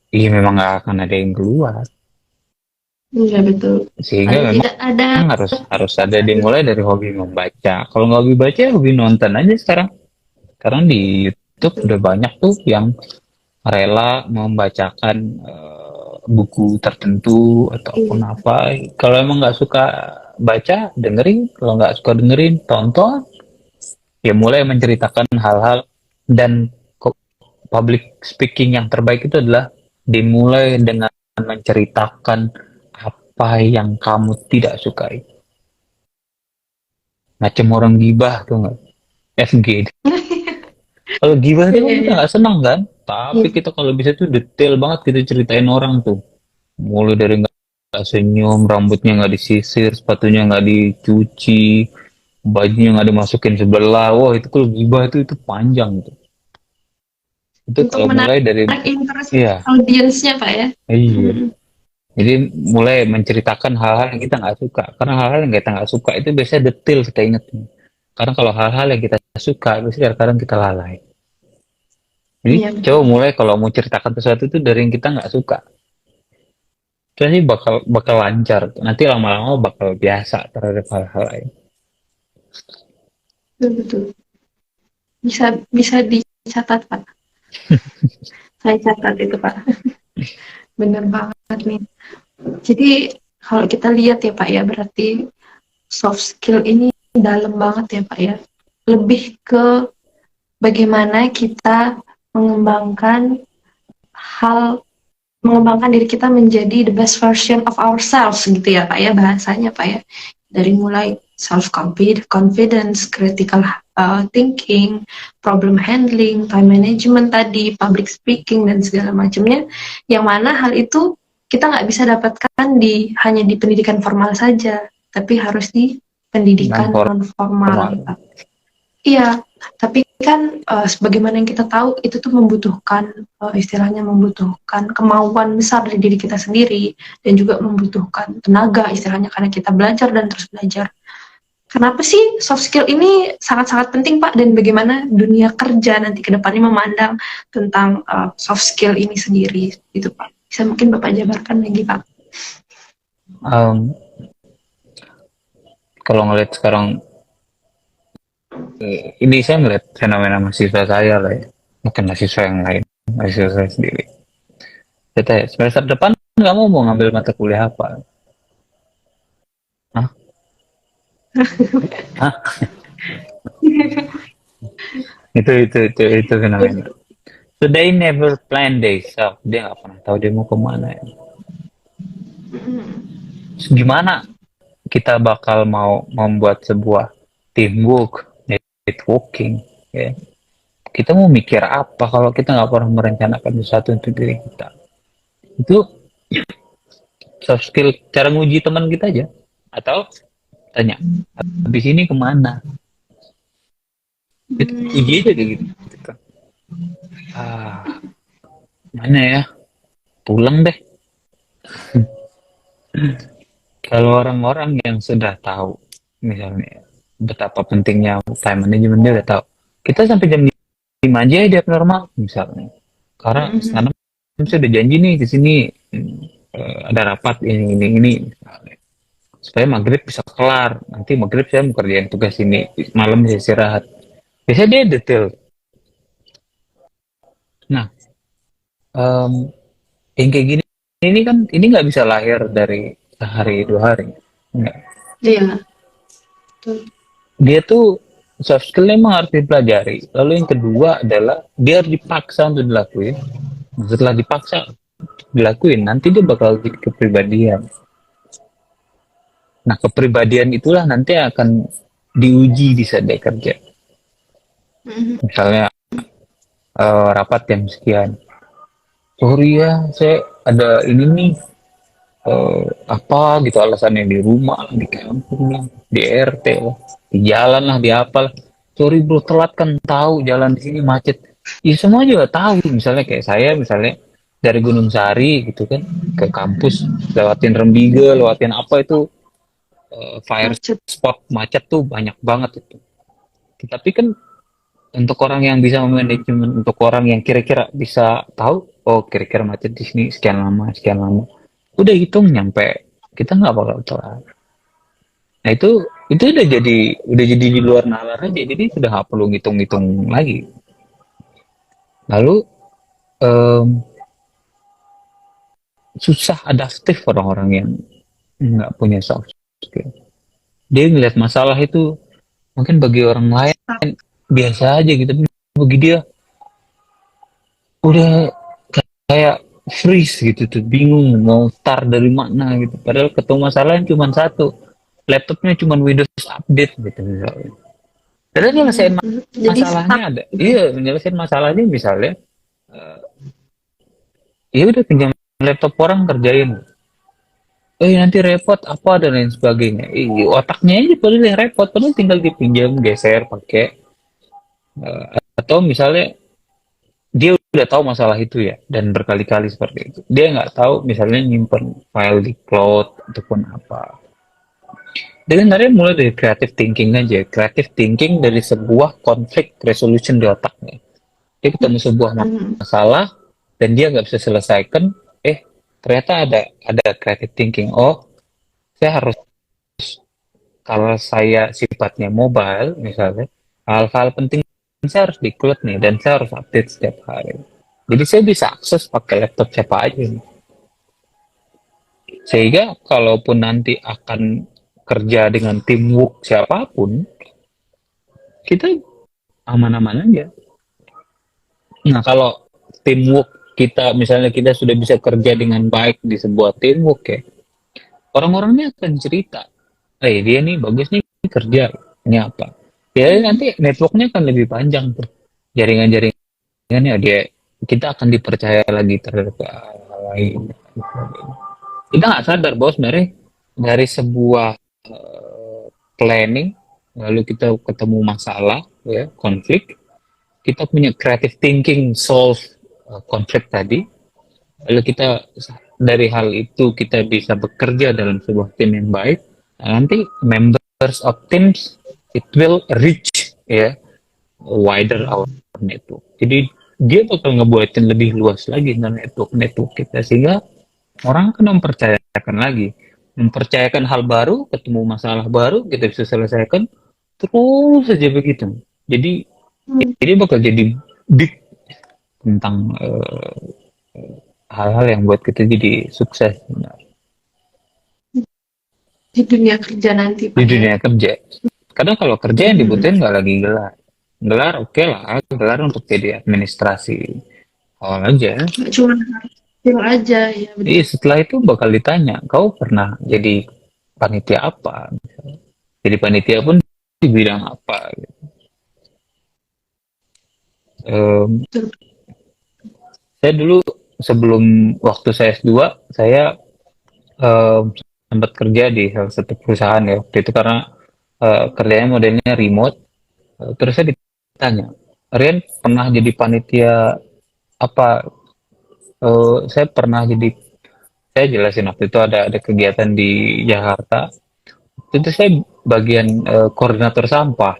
iya memang nggak akan ada yang keluar. Iya, betul. Sehingga Paling memang tidak ada. harus ada dimulai dari hobi membaca. Kalau nggak hobi baca, ya hobi nonton aja sekarang. Sekarang di YouTube Betul. udah banyak tuh yang rela membacakan buku tertentu ataupun Iya, apa. Kalau emang nggak suka baca, dengerin. Kalau nggak suka dengerin, tonton. Ya mulai menceritakan hal-hal, dan public speaking yang terbaik itu adalah Dimulai dengan menceritakan apa yang kamu tidak sukai. Macam orang gibah tuh nggak? FG. Kalau gibah itu Iya, kan kita iya. nggak senang kan? Tapi Iya. kita kalau bisa tuh detail banget kita ceritain orang tuh. Mulai dari nggak senyum, rambutnya nggak disisir, sepatunya nggak dicuci, bajunya nggak dimasukin sebelah. Wah itu kalau gibah itu panjang tuh. Itu Untuk kalau mulai dari menarik interest iya, audiensnya, Pak ya. iya. Mm. Jadi mulai menceritakan hal-hal yang kita nggak suka. Karena hal-hal yang kita nggak suka itu biasanya detail kita ingat. Karena kalau hal-hal yang kita suka, biasanya kadang-kadang kita lalai. Jadi Iya, coba betul. mulai kalau mau ceritakan sesuatu itu dari yang kita nggak suka. Itu sih bakal bakal lancar. Nanti lama-lama bakal biasa terhadap hal-hal lain. Betul, betul. Bisa bisa dicatat, Pak. Saya catat itu, Pak. Bener banget nih. Jadi kalau kita lihat ya Pak ya, berarti soft skill ini dalam banget ya Pak ya. Lebih ke bagaimana kita mengembangkan hal, mengembangkan diri kita menjadi the best version of ourselves gitu ya Pak ya, bahasanya Pak ya. Dari mulai self confidence, critical thinking, problem handling, time management tadi, public speaking dan segala macamnya. Yang mana hal itu kita nggak bisa dapatkan hanya di pendidikan formal saja, tapi harus di Non pendidikan non formal formal. nih Pak. Iya, tapi kan sebagaimana yang kita tahu itu tuh membutuhkan istilahnya membutuhkan kemauan besar dari diri kita sendiri dan juga membutuhkan tenaga istilahnya karena kita belajar dan terus belajar. Kenapa sih soft skill ini sangat-sangat penting Pak dan bagaimana dunia kerja nanti ke depannya memandang tentang soft skill ini sendiri gitu Pak. Bisa mungkin Bapak jabarkan lagi Pak. Um, Kalau ngeliat sekarang, ini saya ngeliat fenomena mahasiswa saya lah ya. Mungkin mahasiswa yang lain, mahasiswa saya sendiri. Saya tanya, semester depan kamu mau ngambil mata kuliah apa? Hah? Hah? Itu fenomena. So they never plan themselves. Dia nggak pernah tahu dia mau kemana ya. Terus gimana kita bakal mau membuat sebuah teamwork, networking, ya. Kita mau mikir apa kalau kita nggak pernah merencanakan sesuatu untuk diri kita. Itu soft skill cara nguji teman kita aja. Atau tanya, habis ini kemana? Itu uji aja kayak gitu. Ah, mana ya? Pulang deh. Kalau orang-orang yang sudah tahu, misalnya betapa pentingnya time management dia udah tahu. Kita sampai jam 5 aja ya dia normal misalnya. Karena sekarang saya udah janji nih di sini ada rapat ini misalnya. Supaya maghrib bisa kelar. Nanti maghrib saya mau kerjain tugas ini, malam bisa istirahat. Biasanya dia detail. Nah, em, yang kayak gini ini kan ini nggak bisa lahir dari sehari 2 hari. Nggak. Iya, betul. Dia tuh soft skill memang harus dipelajari. Lalu yang kedua adalah dia harus dipaksa untuk dilakuin. Setelah dipaksa dilakuin, nanti dia bakal jadi kepribadian. Nah, kepribadian itulah nanti akan diuji di saat dia kerja. Misalnya rapat jam sekian. Sorry ya, saya ada ini nih apa gitu alasannya di rumah, di kampung lah, di RT lah, di jalan lah, di apa lah. Sorry bro, telat kan tahu jalan di sini macet. Ya semua juga tahu. Misalnya kayak saya, misalnya dari Gunung Sari gitu kan ke kampus, lewatin Rembiga, lewatin apa itu fire Macet. spot macet tuh banyak banget itu. Tapi kan untuk orang yang bisa memanajemen, untuk orang yang kira-kira bisa tahu, oh kira-kira macet di sini sekian lama, udah hitung nyampe, kita nggak bakal telat. Nah itu udah jadi di luar nalar aja, jadi sudah nggak perlu ngitung-ngitung lagi. Lalu em, susah adaptif orang-orang yang nggak punya soft skill. Dia ngelihat masalah itu mungkin bagi orang lain biasa aja gitu, tapi bagi dia udah kayak freeze gitu tuh, bingung mau start dari mana gitu. Padahal ketemu masalahnya cuma satu, laptopnya cuma Windows update gitu misalnya. Padahal nyelesain Jadi masalahnya stuck ada, gitu. iya nyelesain masalahnya misalnya, ya udah pinjam laptop orang kerjain. Nanti repot apa dan lain sebagainya. Otaknya aja padahal yang repot, padahal tinggal dipinjam, geser, pakai. Atau misalnya dia udah tahu masalah itu ya, dan berkali-kali seperti itu. Dia nggak tahu misalnya nyimpen file di cloud ataupun apa. Jadi sebenarnya mulai dari creative thinking aja. Creative thinking dari sebuah conflict resolution di otaknya. Dia ketemu sebuah Hmm. masalah dan dia nggak bisa selesaikan. Ternyata ada creative thinking. Oh, saya harus, kalau saya sifatnya mobile misalnya, hal-hal penting saya harus di-cloud nih dan saya harus update setiap hari. Jadi saya bisa akses pakai laptop siapa aja nih. Sehingga kalaupun nanti akan kerja dengan teamwork siapapun, kita aman-aman aja. Nah, kalau teamwork kita, misalnya kita sudah bisa kerja dengan baik di sebuah teamwork ya, orang-orangnya akan cerita, dia nih bagus nih kerja, ini apa. Ya nanti networknya akan lebih panjang tuh. Jaringan-jaringannya dia, kita akan dipercaya lagi terhadap hal lain. Kita nggak sadar bahwa sebenarnya dari sebuah planning, lalu kita ketemu masalah, ya, konflik, kita punya creative thinking solve konflik tadi, lalu kita dari hal itu kita bisa bekerja dalam sebuah tim yang baik. Nah, nanti members of teams it will reach ya wider our network. Jadi dia bakal ngebuatin lebih luas lagi network kita, sehingga orang akan mempercayakan lagi, mempercayakan hal baru, ketemu masalah baru kita bisa selesaikan terus saja begitu. Jadi Hmm. ini bakal jadi big tentang hal-hal yang buat kita jadi sukses Di dunia kerja nanti di Pak ya. dunia kerja. Kadang kalau kerja yang Hmm. dibutuhin nggak lagi gelar. Gelar oke lah, gelar untuk jadi administrasi awal aja. Nggak cuma skill aja ya betul. Setelah itu bakal ditanya, kau pernah jadi panitia apa? Jadi panitia pun di bidang apa? Em, Betul. saya dulu sebelum waktu saya S2, saya sempat kerja di salah satu perusahaan ya. Waktu itu karena kerjanya modelnya remote. Terus saya ditanya, Rian pernah jadi panitia apa? Saya pernah jadi, saya jelasin waktu itu ada kegiatan di Jakarta. Itu saya bagian koordinator sampah.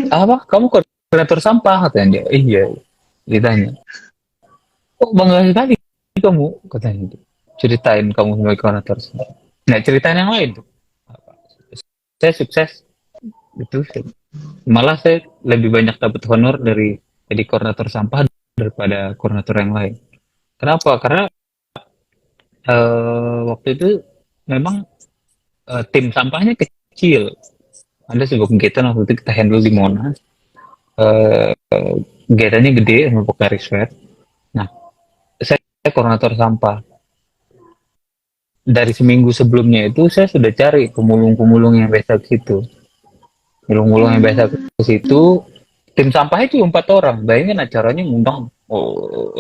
Apa? Kamu koordinator sampah? Katanya dia. Iya. Ditanya. Oh, bangga sekali kamu, katanya itu. Ceritain kamu sebagai koordinator sampah. Nah, ceritain yang lain tuh. Saya sukses itu. Malah saya lebih banyak dapat honor dari jadi koordinator sampah daripada koordinator yang lain. Kenapa? Karena waktu itu memang tim sampahnya kecil. Ada sebuah kegiatan waktu itu kita handle di Monas. Eh, Kegiatannya gede sama Pokari Sweat. Nah, saya koordinator sampah. Dari seminggu sebelumnya itu saya sudah cari pemulung-pemulung yang biasa ke situ. Pemulung-pemulung yang biasa ke situ. Tim sampahnya cuma 4 orang. Bayangin acaranya ngundang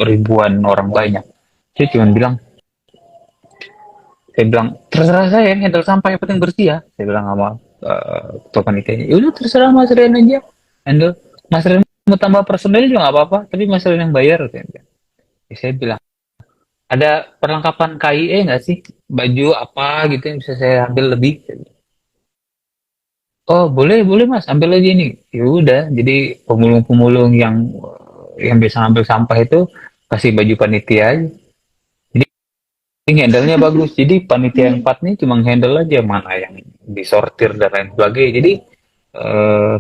ribuan orang banyak. Saya bilang, terserah saya yang handle sampah, yang penting bersih ya. Saya bilang sama ketua panitianya. Ya udah terserah Mas Rian aja. Handle. Mas Rian mau tambah personel juga nggak apa-apa. Tapi Mas Rian yang bayar. Saya bilang, ada perlengkapan KIE nggak sih? Baju apa gitu yang bisa saya ambil lebih? Oh boleh boleh Mas, ambil aja ini. Ya udah. Jadi pemulung-pemulung yang bisa ambil sampah itu kasih baju panitia aja. Ini handle-nya bagus. Jadi panitia yang Hmm. 4 nih cuma handle aja mana yang disortir dan lain sebagainya. Jadi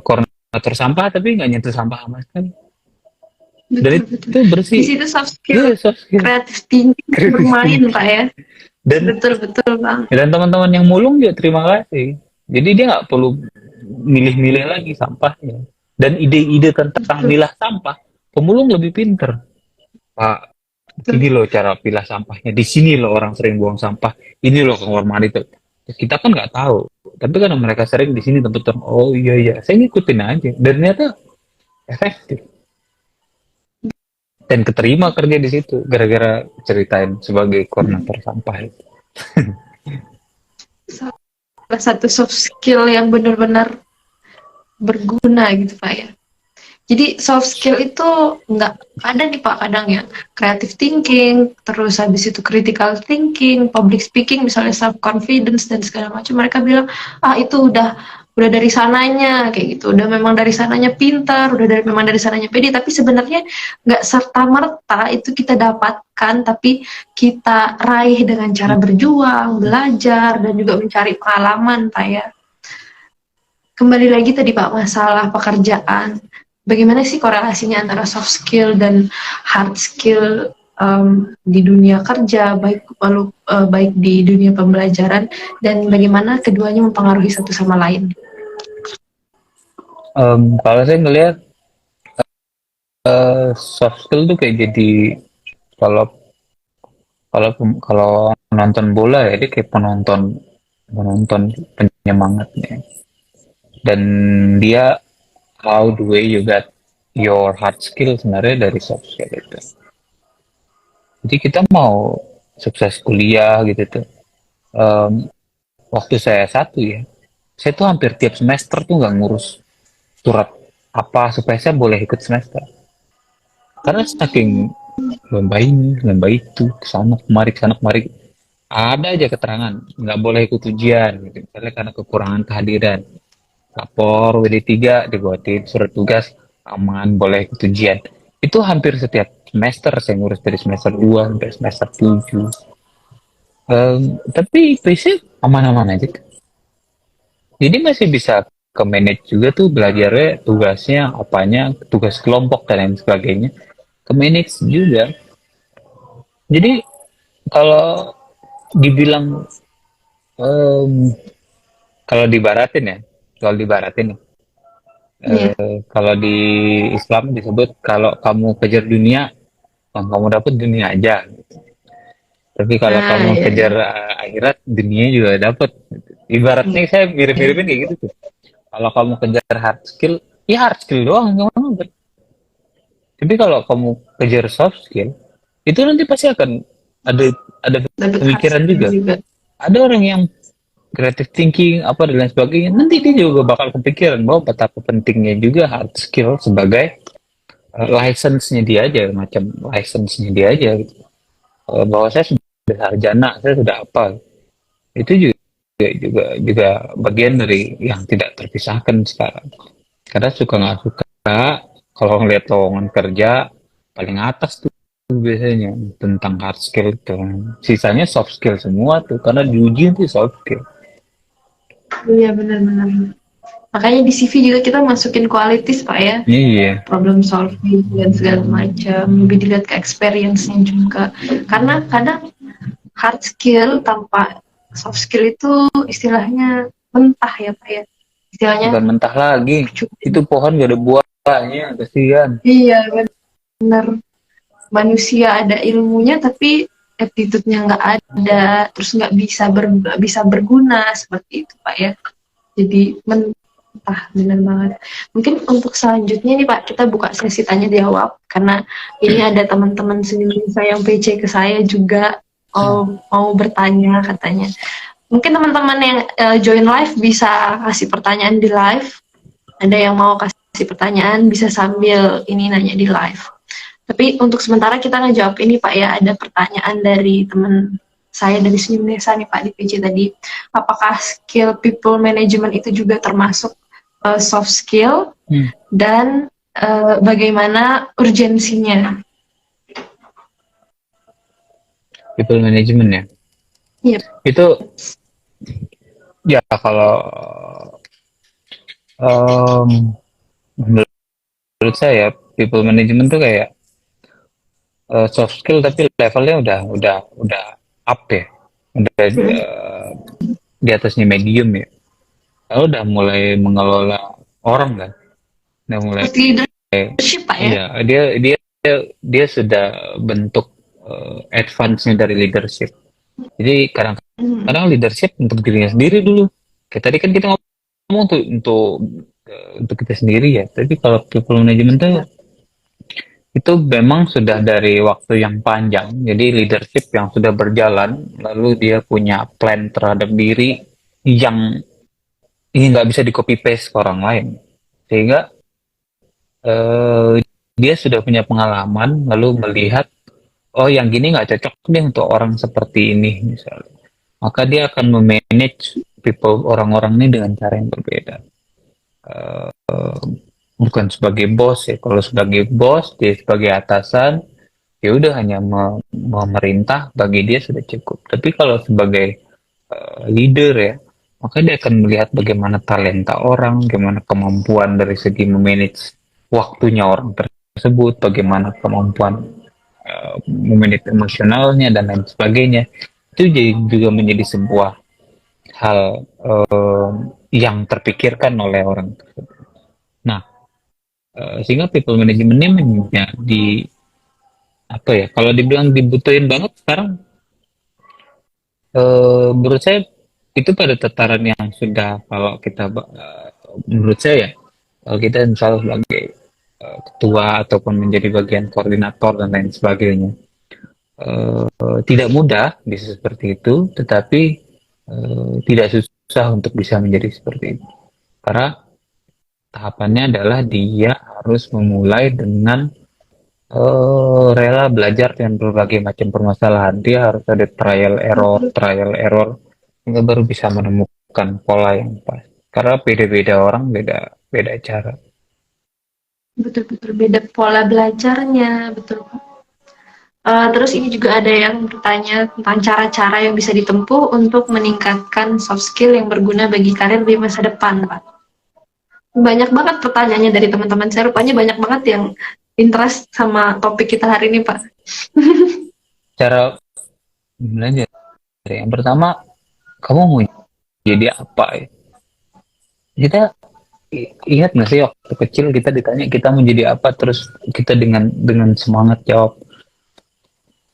koordinator sampah tapi nggak nyentuh sampah sama sekali. Dan Betul betul. itu bersih. Di situ soft skill, Iya, soft skill. kreatif thinking Kritis bermain thinking. Pak ya. Dan Betul betul Bang. teman-teman yang mulung juga terima kasih. Jadi dia nggak perlu milih-milih lagi sampahnya. Dan ide-ide tentang Betul. milah sampah, pemulung lebih pinter. Pak, Ini loh cara pilah sampahnya. Di sini loh orang sering buang sampah. Ini loh kamar mandi tuh. Kita kan nggak tahu. Tapi karena mereka sering di sini tempat oh iya iya, saya ngikutin aja. Dan ternyata efektif. Dan keterima kerja di situ gara-gara ceritain sebagai koordinator sampah itu. Salah satu soft skill yang benar-benar berguna gitu Pak ya. Jadi soft skill itu nggak ada nih Pak, kadang ya creative thinking, terus habis itu critical thinking, public speaking, misalnya self confidence dan segala macam. Mereka bilang itu udah dari sananya kayak gitu, udah memang dari sananya pintar, udah memang dari sananya pede. Tapi sebenarnya nggak serta merta itu kita dapatkan, tapi kita raih dengan cara berjuang, belajar dan juga mencari pengalaman Pak ya. Kembali lagi tadi Pak, masalah pekerjaan. Bagaimana sih korelasinya antara soft skill dan hard skill di dunia kerja, baik di dunia pembelajaran, dan bagaimana keduanya mempengaruhi satu sama lain? Kalau saya ngelihat soft skill tuh kayak jadi kalau kalau nonton bola ya dia kayak penonton penonton penyemangatnya. Dan dia how the way you got your hard skill sebenarnya dari soft skill itu. Jadi kita mau sukses kuliah gitu tuh. Em, Waktu saya satu ya, saya tuh hampir tiap semester tuh nggak ngurus surat apa supaya saya boleh ikut semester. Karena saking lomba ini, lomba itu, ke sana kemari, ada aja keterangan nggak boleh ikut ujian, gitu. Misalnya karena kekurangan kehadiran. Lapor WD3 dibuatin surat tugas aman boleh ikut ujian. Itu hampir setiap semester saya ngurus dari semester 2 sampai semester 7. Tapi basic aman-aman aja. Jadi masih bisa ke manage juga tuh belajarnya tugasnya apanya tugas kelompok dan lain sebagainya ke manage juga. Jadi kalau dibilang em, kalau dibaratin ya kalau dibaratin Iya. kalau di Islam disebut kalau kamu kejar dunia yang kamu dapat dunia aja. Tapi kalau Nah, kamu ya, kejar ya. akhirat dunia juga dapat. Ibaratnya saya mirip-miripin kayak gitu tuh. Kalau kamu kejar hard skill, ya hard skill doang kamu dapat. Tapi kalau kamu kejar soft skill, itu nanti pasti akan ada ada Dapat hard pemikiran skill juga. juga. Ada orang yang creative thinking apa dan lain sebagainya. Nanti dia juga bakal kepikiran bahwa betapa pentingnya juga hard skill sebagai license-nya dia aja, macam license-nya dia aja gitu. Bahwa saya sudah sarjana, saya sudah apa. Itu juga bagian dari yang tidak terpisahkan sekarang. Karena suka nggak suka, kalau ngeliat lowongan kerja paling atas tuh biasanya tentang hard skill itu. Sisanya soft skill semua tuh, karena diuji itu soft skill. Iya, benar-benar. Makanya di CV juga kita masukin qualities Pak ya, Iya, problem solving dan segala macam, lebih dilihat ke experience-nya juga. Karena kadang hard skill tanpa soft skill itu istilahnya mentah ya Pak ya. Istilahnya bukan mentah lagi. cukup. Itu pohon gak ada buahnya, kasihan. Iya benar. Manusia ada ilmunya tapi attitude-nya nggak ada, terus nggak bisa berguna seperti itu Pak ya. Jadi mentah benar banget. Mungkin untuk selanjutnya nih Pak, kita buka sesi tanya jawab karena ini ada teman-teman sendiri saya yang PC ke saya juga mau bertanya katanya. Mungkin teman-teman yang join live bisa kasih pertanyaan di live. Ada yang mau kasih pertanyaan bisa sambil ini nanya di live. Tapi untuk sementara kita ngejawab ini Pak ya, ada pertanyaan dari teman saya dari Senyum Desa nih Pak di PC tadi. Apakah skill people management itu juga termasuk soft skill dan bagaimana urgensinya? People management ya. Yep. Itu ya kalau um, menurut saya people management tuh kayak soft skill tapi levelnya udah up ya. Udah di atasnya medium ya. Kalau udah mulai mengelola orang kan. Udah mulai Leadership Pak ya? iya dia dia dia sudah bentuk advance-nya dari leadership. Jadi Hmm. kadang-kadang leadership untuk dirinya sendiri dulu. Kayak tadi kan kita ngomong untuk kita sendiri ya. Tapi kalau people management tuh Ya, itu memang sudah dari waktu yang panjang. Jadi leadership yang sudah berjalan, lalu dia punya plan terhadap diri yang ini nggak bisa di copy paste ke orang lain. Sehingga eh, dia sudah punya pengalaman, lalu melihat, oh yang gini nggak cocok deh untuk orang seperti ini misalnya. Maka dia akan memanage people orang-orang ini dengan cara yang berbeda. Bukan sebagai bos ya. Kalau sebagai bos, dia sebagai atasan, ya udah hanya memerintah bagi dia sudah cukup. Tapi kalau sebagai leader ya, maka dia akan melihat bagaimana talenta orang, bagaimana kemampuan dari segi memanage waktunya orang tersebut, bagaimana kemampuan memanage emosionalnya dan lain sebagainya. Itu jadi juga menjadi sebuah hal yang terpikirkan oleh orang tersebut. Nah, sehingga people managementnya di apa ya? Kalau dibilang dibutuhin banget sekarang, menurut saya itu pada tataran yang sudah kalau kita menurut saya ya, kalau kita misalnya sebagai ketua ataupun menjadi bagian koordinator dan lain sebagainya, tidak mudah bisa seperti itu, tetapi tidak susah untuk bisa menjadi seperti itu. Karena tahapannya adalah dia harus memulai dengan rela belajar dengan berbagai macam permasalahan. Dia harus ada betul, trial error, hingga baru bisa menemukan pola yang pas. Karena beda-beda orang, beda beda cara. betul, betul. Beda pola belajarnya, betul. Terus ini juga ada yang bertanya tentang cara-cara yang bisa ditempuh untuk meningkatkan soft skill yang berguna bagi karir di masa depan, Pak. Banyak banget pertanyaannya dari teman-teman saya, rupanya banyak banget yang interest sama topik kita hari ini, Pak. Cara belajar. Yang pertama, kamu mau jadi apa ya? Kita ingat nggak sih waktu kecil kita ditanya kita mau jadi apa, terus kita dengan semangat jawab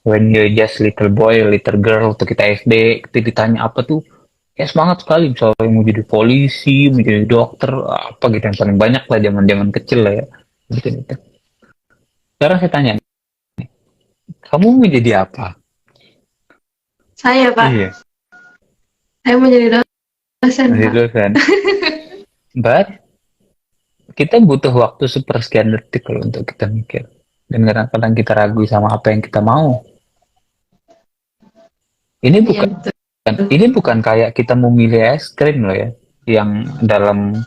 when you're just little boy, little girl, waktu kita SD, kita ditanya apa tuh, ya semangat sekali, misalnya mau jadi polisi, mau jadi dokter, apa gitu yang paling banyak lah zaman-zaman kecil lah ya. Gitu, gitu. Sekarang saya tanya, kamu mau jadi apa? Saya, Pak, Iya, saya mau jadi dosen, masih Pak. dosen. But kita butuh waktu sepersekian detik loh untuk kita mikir. Dan kadang-kadang kita ragu sama apa yang kita mau. Ini Iya, bukan betul. ini bukan kayak kita memilih es krim loh ya, yang dalam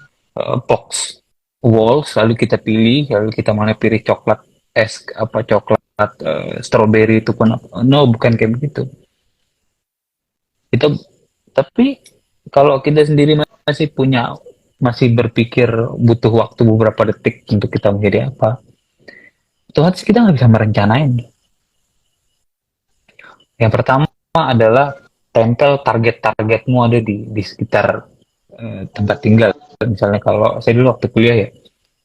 box walls lalu kita pilih, lalu kita mana pilih coklat es apa coklat strawberry itu pun apa. No, bukan kayak begitu. Kita tapi kalau kita sendiri masih berpikir butuh waktu beberapa detik untuk kita menjadi apa, otomatis kita nggak bisa merencanain. Yang pertama adalah tempel target-targetmu ada di sekitar tempat tinggal. Misalnya kalau saya dulu waktu kuliah ya,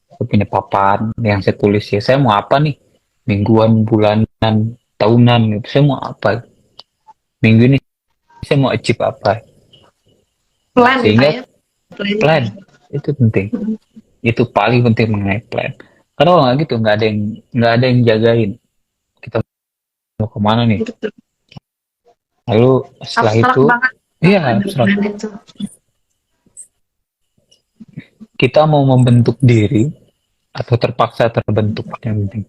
saya punya papan yang saya tulis ya, saya mau apa nih? Mingguan, bulanan, tahunan, gitu. Saya mau apa? Minggu ini saya mau achieve apa? Nah, Plan, Pak, sehingga ya. Planning. plan itu penting. Itu paling penting mengenai plan. Karena kalau nggak gitu, nggak ada yang jagain. Kita mau kemana nih? Betul. Lalu setelah Abstrak itu, banget iya, kalau ada plan itu. kita mau membentuk diri atau terpaksa terbentuk yang penting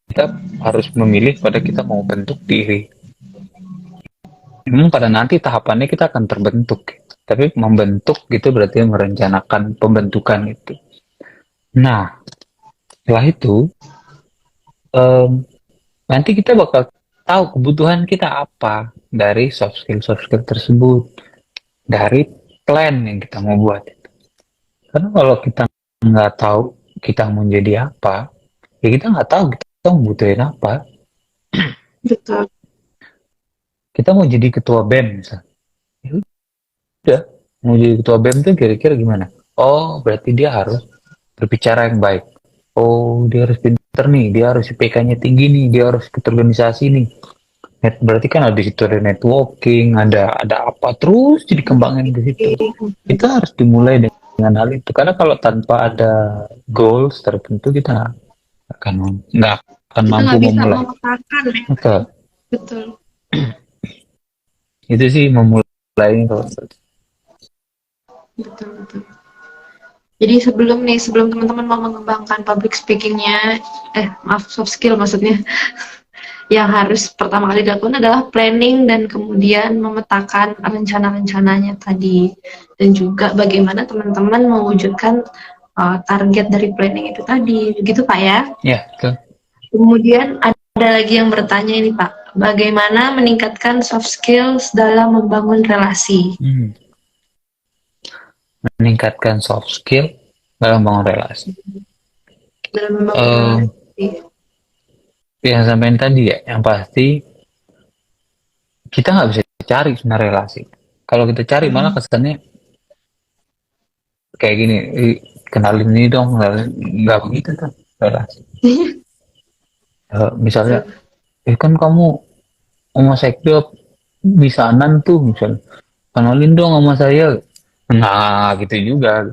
kita harus memilih pada kita mau bentuk diri. Memang pada nanti tahapannya kita akan terbentuk, tapi membentuk gitu berarti merencanakan pembentukan itu. Nah, setelah itu em, nanti kita bakal tahu kebutuhan kita apa dari soft skill tersebut, dari plan yang kita mau buat. Karena kalau kita nggak tahu kita mau jadi apa, ya kita nggak tahu kita mau butuhin apa. Betul. Kita mau jadi ketua BEM misalnya. Ya udah, mau jadi ketua BEM tuh kira-kira gimana? Oh, berarti dia harus berbicara yang baik. Oh, dia harus pinter nih, dia harus IPK-nya tinggi nih, dia harus ikut organisasi nih. Berarti kan ada situ ada networking, ada apa terus jadi kembangin di situ. Kita harus dimulai dengan hal itu karena kalau tanpa ada goals tertentu kita nggak akan Kita mampu nggak bisa memulai. memetakan ya. Maka Betul. itu sih memulai kalau Betul, betul. Jadi sebelum teman-teman mau mengembangkan public speakingnya, maaf, soft skill maksudnya, yang harus pertama kali dilakukan adalah planning dan kemudian memetakan rencana-rencananya tadi. Dan juga bagaimana teman-teman mewujudkan target dari planning itu tadi. Begitu Pak ya? ya betul. Kemudian ada lagi yang bertanya ini Pak, bagaimana meningkatkan soft skills dalam membangun relasi? Meningkatkan soft skill dalam bangun relasi. Dalam membangun Eh, relasi. yang sampein tadi ya, yang pasti kita nggak bisa cari sebenarnya relasi. Kalau kita cari malah kesannya kayak gini, kenalin ini dong, nggak begitu tuh relasi. Misalnya, kan kamu homoseksual bisanan tuh misalnya, kenalin dong sama saya. Nah, gitu juga.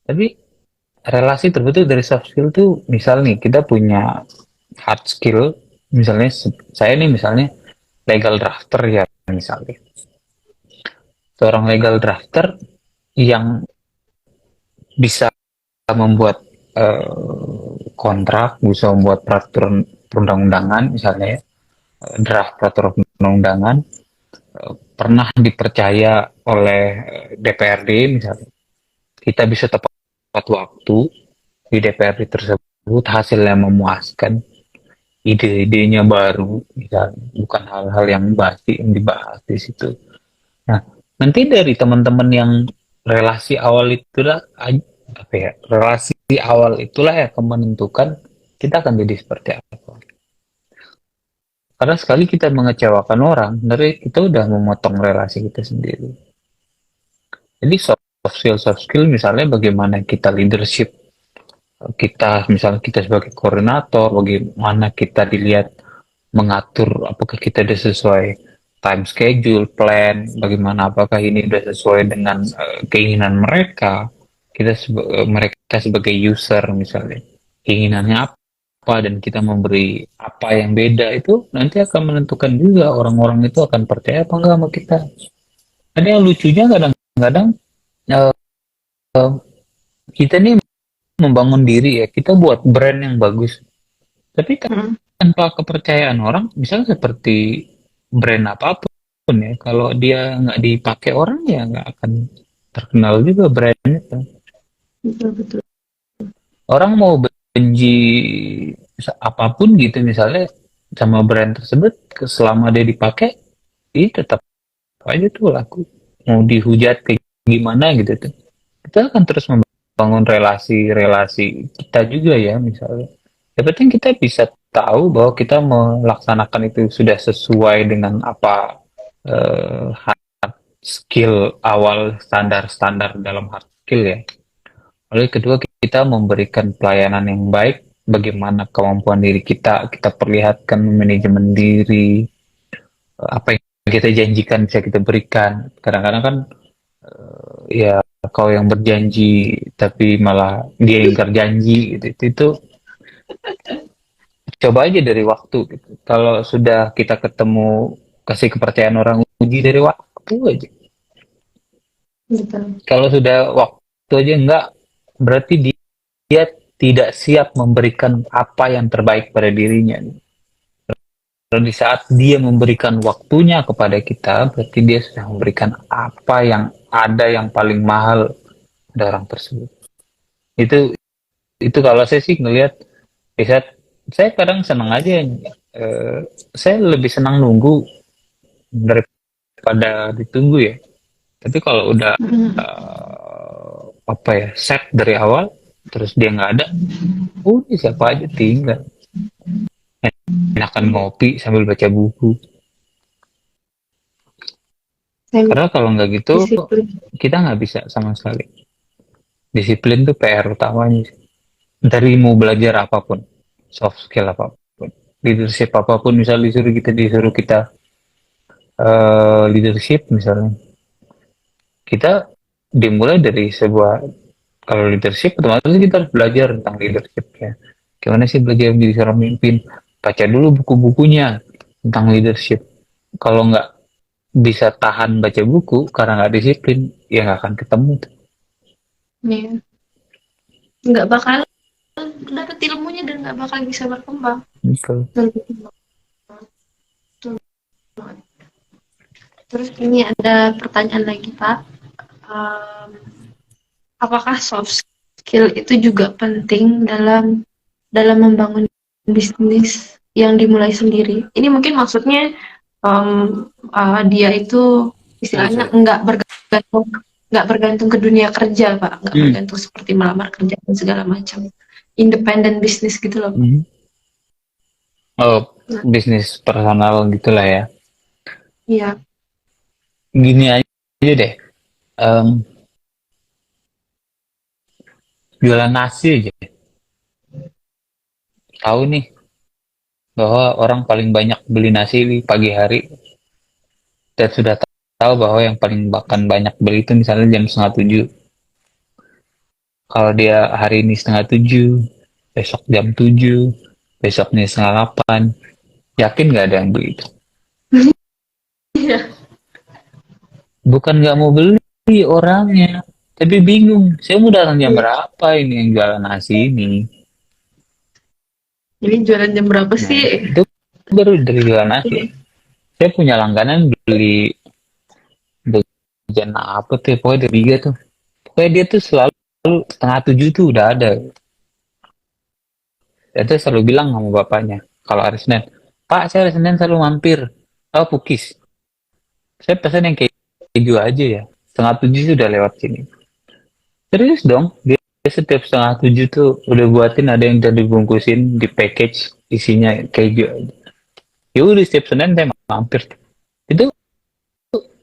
Tapi relasi terbentuk dari soft skill tuh, misal nih kita punya hard skill, misalnya saya nih misalnya legal drafter ya misalnya. Seorang legal drafter yang bisa membuat kontrak, bisa membuat peraturan perundang-undangan misalnya ya, draft peraturan perundang-undangan pernah dipercaya oleh DPRD misalnya. Kita bisa tepat waktu di DPRD tersebut, hasilnya memuaskan, ide-idenya baru, misalnya bukan hal-hal yang basi yang dibahas di situ. Nah, nanti dari teman-teman yang relasi awal itulah apa ya, relasi awal itulah yang akan menentukan kita akan jadi seperti apa. Karena sekali kita mengecewakan orang, dari kita udah memotong relasi kita sendiri. Jadi soft skill misalnya bagaimana kita leadership, kita misalnya kita sebagai koordinator, bagaimana kita dilihat mengatur apakah kita sudah sesuai time schedule, plan, bagaimana apakah ini sudah sesuai dengan keinginan mereka, mereka sebagai user misalnya, keinginannya apa dan kita memberi apa yang beda itu nanti akan menentukan juga orang-orang itu akan percaya apa enggak sama kita. Ada yang lucunya kadang-kadang eh, kita nih membangun diri ya, kita buat brand yang bagus, tapi tanpa kepercayaan orang, misalnya seperti brand apapun ya, kalau dia nggak dipakai orang ya nggak akan terkenal juga brand itu. Betul, betul. Orang mau benci apapun gitu misalnya sama brand tersebut, selama dia dipakai, ini tetap aja tuh laku. Mau dihujat kayak gimana gitu tuh. Kita akan terus membangun relasi-relasi kita juga ya misalnya. Yang penting kita bisa tahu bahwa kita melaksanakan itu sudah sesuai dengan apa hard skill awal standar-standar dalam hard skill ya. Lalu kedua kita memberikan pelayanan yang baik, bagaimana kemampuan diri kita perlihatkan manajemen diri, apa yang kita janjikan bisa kita berikan. Kadang-kadang kan ya kau yang berjanji tapi malah dia ingkar janji gitu. Itu coba aja dari waktu gitu. Kalau sudah kita ketemu kasih kepercayaan orang, uji dari waktu aja. Betul. Kalau sudah waktu aja enggak, berarti dia tidak siap memberikan apa yang terbaik pada dirinya. Dan di saat dia memberikan waktunya kepada kita, berarti dia sudah memberikan apa yang ada yang paling mahal pada orang tersebut. Itu kalau saya sih ngelihat, di saat saya kadang senang aja, saya lebih senang nunggu daripada ditunggu ya. Tapi kalau udah apa ya set dari awal, terus dia nggak ada, udah siapa aja tinggal. Enakan ngopi sambil baca buku. Karena kalau nggak gitu, Disiplin. kita nggak bisa sama sekali. Disiplin tuh PR utamanya. Dari mau belajar apapun. soft skill apapun, leadership apapun, misal disuruh kita leadership misalnya, kita dimulai dari sebuah, kalau leadership otomatis kita harus belajar tentang leadership ya. Gimana sih belajar menjadi seorang pemimpin? Baca dulu buku-bukunya tentang leadership. Kalau nggak bisa tahan baca buku karena nggak disiplin, ya nggak akan ketemu tuh. Iya. Nggak bakal dapet ilmunya dan nggak bakal bisa berkembang. Gitu. Betul banget. Terus ini ada pertanyaan lagi Pak. Um, apakah soft skill itu juga penting dalam membangun bisnis yang dimulai sendiri? Ini mungkin maksudnya dia itu istilahnya nggak bergantung ke dunia kerja Pak, nggak bergantung seperti melamar kerja dan segala macam, independent bisnis gitu loh. Oh, bisnis personal gitulah ya. Iya. Gini aja deh, em, jualan nasi aja. Tahu nih bahwa orang paling banyak beli nasi di pagi hari, dan sudah tahu bahwa yang paling bahkan banyak beli itu misalnya jam setengah tujuh. Kalau dia hari ini setengah tujuh, besok jam tujuh, besoknya setengah delapan, yakin nggak ada yang beli itu? Iya. Bukan nggak mau beli orangnya, tapi bingung. Saya mau datang jam berapa ini yang jualan nasi ini? Ini jualan jam berapa Nah, sih? itu baru dari jualan nasi. Saya punya langganan beli jajan apa tuh, pokoknya dari tiga tuh. Pokoknya dia tuh selalu setengah tujuh tuh udah ada. Dan saya selalu bilang sama bapaknya, kalau hari Senin, Pak, saya hari Senin selalu mampir. Oh, pukis. Saya pesan yang keju aja ya. Setengah tujuh sudah lewat sini. Serius dong, dia setiap setengah tujuh tuh udah buatin, ada yang udah dibungkusin di package isinya keju aja. Ya udah setiap Senin saya mampir. Itu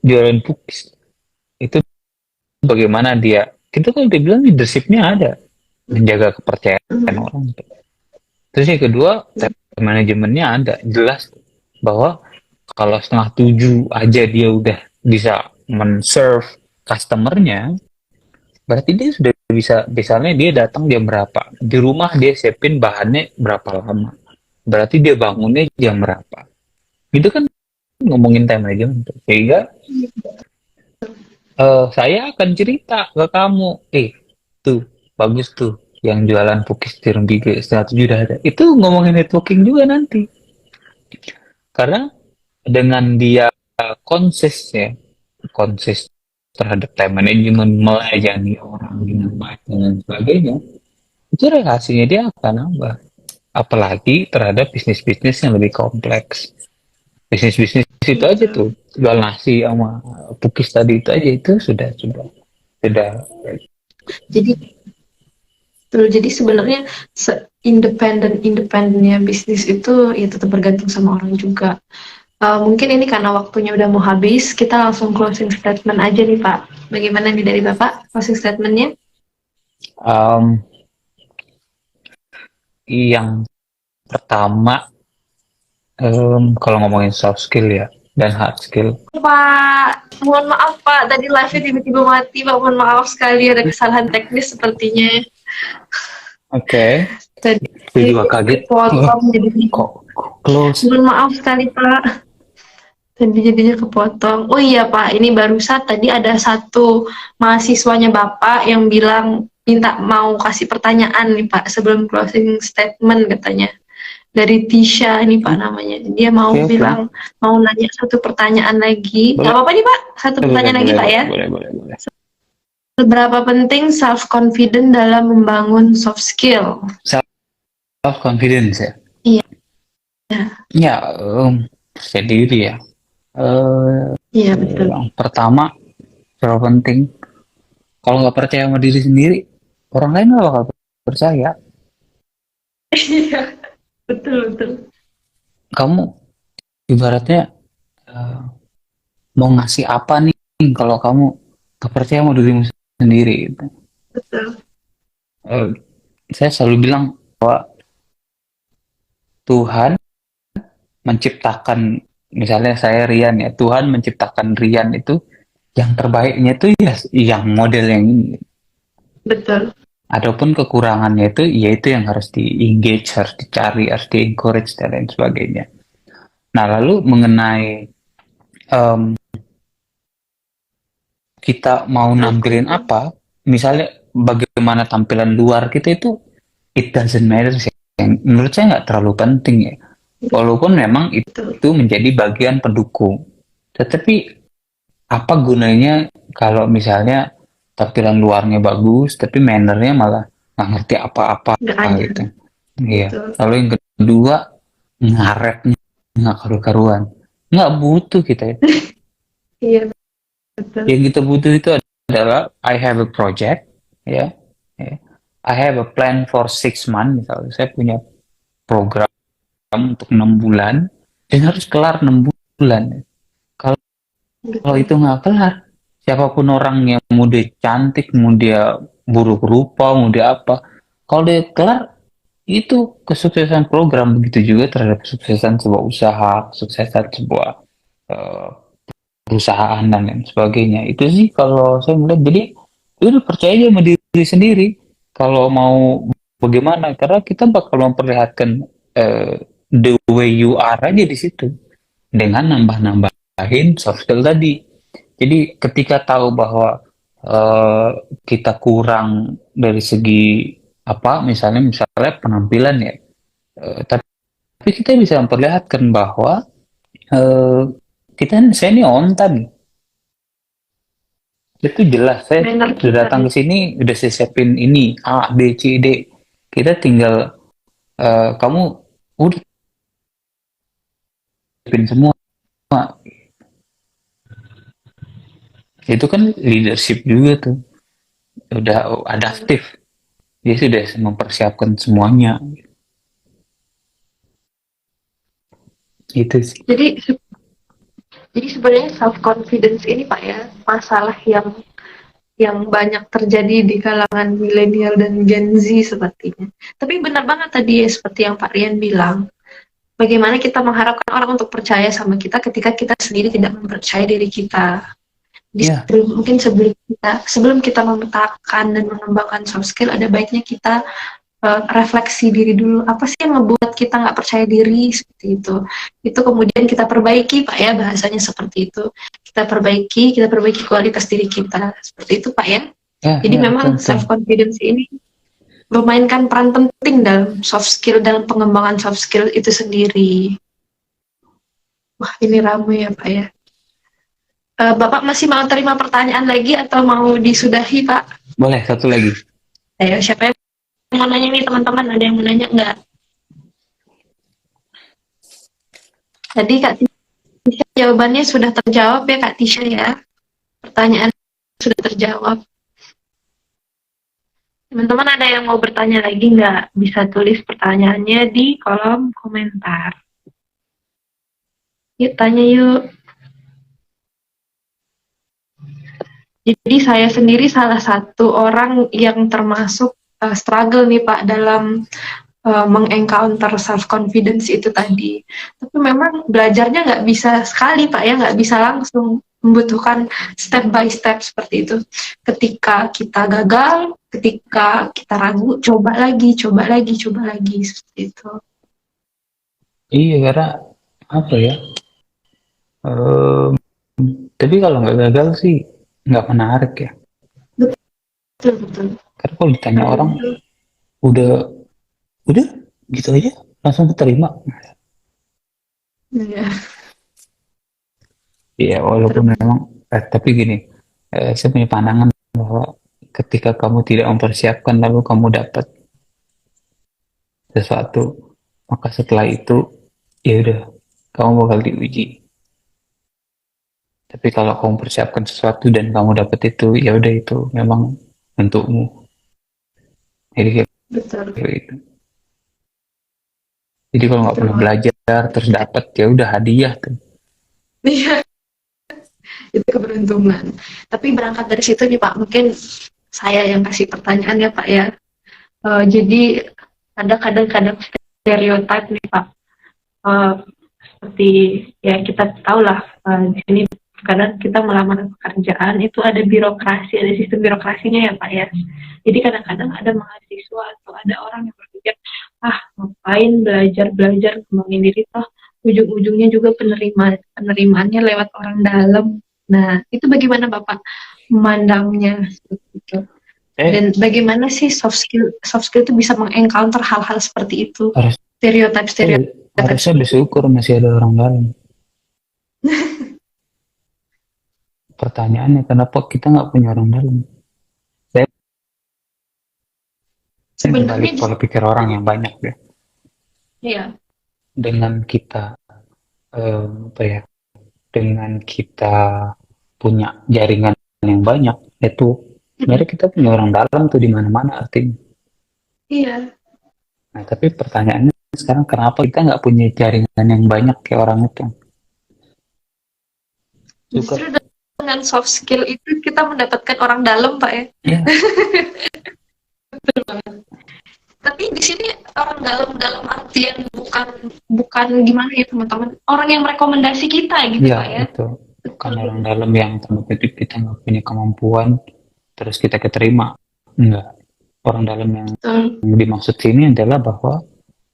jualan pukis. Itu bagaimana dia? Kita kan udah bilang leadershipnya ada, menjaga kepercayaan orang. Terus yang kedua, manajemennya ada, jelas bahwa kalau setengah tujuh aja dia udah bisa men-serve customernya, berarti dia sudah bisa, misalnya dia datang jam berapa, di rumah dia siapin bahannya berapa lama, berarti dia bangunnya jam berapa. Itu kan ngomongin time management. Sehingga saya akan cerita ke kamu, tuh bagus tuh yang jualan pukis di Rembige setengah tujuh udah ada. Itu ngomongin networking juga nanti. Karena dengan dia konsis ya, konsis terhadap time management, melayani orang dengan baik dan sebagainya, itu relasinya dia akan nambah. Apalagi terhadap bisnis-bisnis yang lebih kompleks. Bisnis-bisnis itu aja tuh, jual nasi sama pukis tadi itu aja, itu sudah. Jadi jadi sebenarnya independennya bisnis itu ya tetap bergantung sama orang juga. Mungkin ini karena waktunya udah mau habis, kita langsung closing statement aja nih Pak. Bagaimana nih dari Bapak closing statementnya? Um, yang pertama, kalau ngomongin soft skill ya dan hard skill. Pak, mohon maaf Pak, tadi live-nya tiba-tiba mati Pak, mohon maaf sekali ada kesalahan teknis sepertinya. Oke. Tadi Saya juga kaget. potong jadi Kok close? mohon maaf sekali Pak. Tadi jadinya kepotong. Oh iya Pak, ini barusan tadi ada satu mahasiswanya Bapak yang bilang minta mau kasih pertanyaan nih Pak sebelum closing statement katanya. Dari Tisha ini Pak namanya. Dia mau bilang, mau nanya satu pertanyaan lagi. Gak apa-apa nih Pak, satu pertanyaan lagi Pak ya. Boleh. Seberapa penting self-confident dalam membangun soft skill? Self confidence ya. Iya. Ya, percaya diri ya. Iya betul. Yang pertama, terlalu penting. Kalau nggak percaya sama diri sendiri, orang lain nggak bakal percaya. Iya, betul. Kamu ibaratnya mau ngasih apa nih kalau kamu nggak percaya sama dirimu sendiri. Gitu. Betul. Saya selalu bilang bahwa Tuhan menciptakan, misalnya saya Rian ya, Tuhan menciptakan Rian itu yang terbaiknya itu ya yang model yang ini. Betul. Adapun kekurangannya itu yaitu yang harus di-engage, harus dicari, harus di-encourage dan lain sebagainya. Nah, lalu mengenai em, kita mau nampilin apa, misalnya bagaimana tampilan luar kita itu, it doesn't matter sih. Menurut saya nggak terlalu penting ya. Walaupun memang Betul. itu menjadi bagian pendukung. Tetapi apa gunanya kalau misalnya tampilan luarnya bagus, tapi mannernya malah nggak ngerti apa-apa Nggak ada. gitu. Iya. Betul. Lalu yang kedua, ngaretnya nggak karu-karuan. Nggak butuh kita ya. Iya, betul. Yang kita butuh itu adalah I have a project, ya. ya. I have a plan for 6 months. Misalnya saya punya program untuk 6 bulan dan harus kelar 6 bulan. Kalau Betul. itu nggak kelar, siapapun orang yang mau dia cantik, mau dia buruk rupa, mau dia apa, kalau dia kelar itu kesuksesan program. Begitu juga terhadap kesuksesan sebuah usaha, kesuksesan sebuah eh, perusahaan dan lain sebagainya. Itu sih kalau saya melihat. Jadi udah percaya aja sama diri sendiri kalau mau bagaimana, karena kita bakal memperlihatkan the way you are aja di situ dengan nambah-nambahin soft skill tadi. Jadi ketika tahu bahwa eh, kita kurang dari segi apa, misalnya penampilan ya, tapi kita bisa memperlihatkan bahwa eh, saya ini on time. Itu jelas, saya Manner sudah kita datang nih. ke sini, udah saya siapin ini A, B, C, D. Kita tinggal kamu udah siapin semua. Itu kan leadership juga tuh, udah adaptif. Dia sudah mempersiapkan semuanya. Itu sih. Jadi sebenarnya self confidence ini Pak ya, masalah yang banyak terjadi di kalangan milenial dan Gen Z sepertinya. Tapi benar banget tadi ya, seperti yang Pak Rian bilang, bagaimana kita mengharapkan orang untuk percaya sama kita ketika kita sendiri tidak mempercayai diri kita. Ya, Sebelum kita memetakan dan mengembangkan soft skill, ada baiknya kita refleksi diri dulu, apa sih yang membuat kita nggak percaya diri seperti itu kemudian kita perbaiki Pak ya, bahasanya seperti itu, kita perbaiki kualitas diri kita seperti itu Pak ya. ya, Jadi ya, betul, memang betul. self confidence ini memainkan peran penting dalam soft skill, dalam pengembangan soft skill itu sendiri. Wah, ini ramai ya Pak ya. Bapak masih mau terima pertanyaan lagi atau mau disudahi Pak? Boleh, satu lagi. Ayo, siapa yang mau nanya nih teman-teman, ada yang mau nanya nggak? Tadi Kak Tisha jawabannya sudah terjawab ya Kak Tisha ya. Pertanyaan sudah terjawab. Teman-teman ada yang mau bertanya lagi nggak? Bisa tulis pertanyaannya di kolom komentar. Yuk tanya yuk. Jadi saya sendiri salah satu orang yang termasuk struggle nih Pak dalam mengencounter self confidence itu tadi. Tapi memang belajarnya nggak bisa sekali Pak ya, nggak bisa langsung, membutuhkan step by step seperti itu. Ketika kita gagal, ketika kita ragu, coba lagi seperti itu. Iya, karena apa ya? Ehm, tapi kalau nggak gagal sih nggak menarik ya. Betul betul. Karena kalau ditanya orang, udah, udah gitu aja, langsung diterima. Iya. Iya, walaupun memang, tapi gini, saya punya pandangan bahwa ketika kamu tidak mempersiapkan lalu kamu dapat sesuatu, maka setelah itu ya udah, kamu bakal diuji. Tapi kalau kamu persiapkan sesuatu dan kamu dapat itu, ya udah, itu memang untukmu. Jadi kayak Betul. gitu. Jadi kalau nggak Betul pernah banget. belajar terus dapat, ya udah hadiah tuh. Iya, itu keberuntungan. Tapi berangkat dari situ nih Pak, mungkin saya yang kasih pertanyaan ya Pak ya. Jadi ada kadang-kadang stereotip nih Pak. eh, seperti ya kita tahu lah, di sini kadang kita melamar pekerjaan itu ada birokrasi, ada sistem birokrasinya ya Pak ya. Jadi kadang-kadang ada mahasiswa atau ada orang yang berpikir, ngapain belajar ngembangin diri, toh ujung-ujungnya juga penerimaannya lewat orang dalam. Nah, itu bagaimana Bapak memandangnya seperti itu? Eh, Dan bagaimana sih soft skill itu bisa mengencounter hal-hal seperti itu? harus Stereotip harusnya seperti itu. bersyukur masih ada orang dalam. Pertanyaannya kenapa kita nggak punya orang dalam? Saya Sebenarnya balik pola pikir orang yang banyak ya. iya, Dengan kita apa ya? Dengan kita punya jaringan yang banyak, itu sebenarnya kita punya orang dalam tuh di mana-mana artinya. iya. Nah, tapi pertanyaannya sekarang kenapa kita nggak punya jaringan yang banyak kayak orang itu? Juga, Justru dengan soft skill itu kita mendapatkan orang dalam, Pak ya. ya, Tapi di sini orang dalam dalam artian bukan bukan gimana ya teman-teman, orang yang merekomendasi kita gitu ya Pak ya. itu. Bukan Betul, orang dalam yang tanda kutip kita nggak punya kemampuan, terus kita keterima. Enggak. Orang dalam yang betul, dimaksud sini adalah bahwa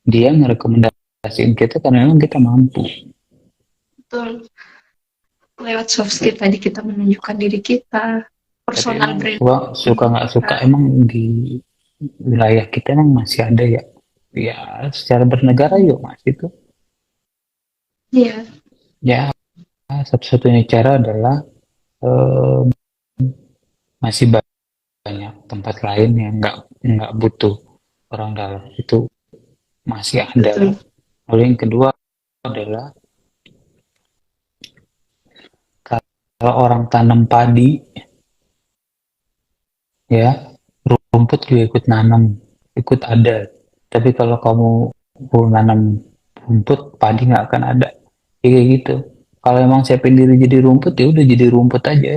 dia ngerekomendasiin kita karena memang kita mampu. betul. Lewat soft skill tadi kita menunjukkan diri kita, Tapi personal emang branding suka nggak kita. suka emang di wilayah kita emang masih ada ya. Ya secara bernegara yuk mas itu. Iya, Ya satu-satunya cara adalah eh, masih banyak tempat lain yang nggak butuh orang dalam itu masih ada lah. betul, Lalu yang kedua adalah kalau orang tanam padi ya rumput juga ikut nanam ikut ada. Tapi kalau kamu mau nanam rumput padi nggak akan ada. Ya, kayak gitu. Kalau emang siapin diri jadi rumput ya udah jadi rumput aja.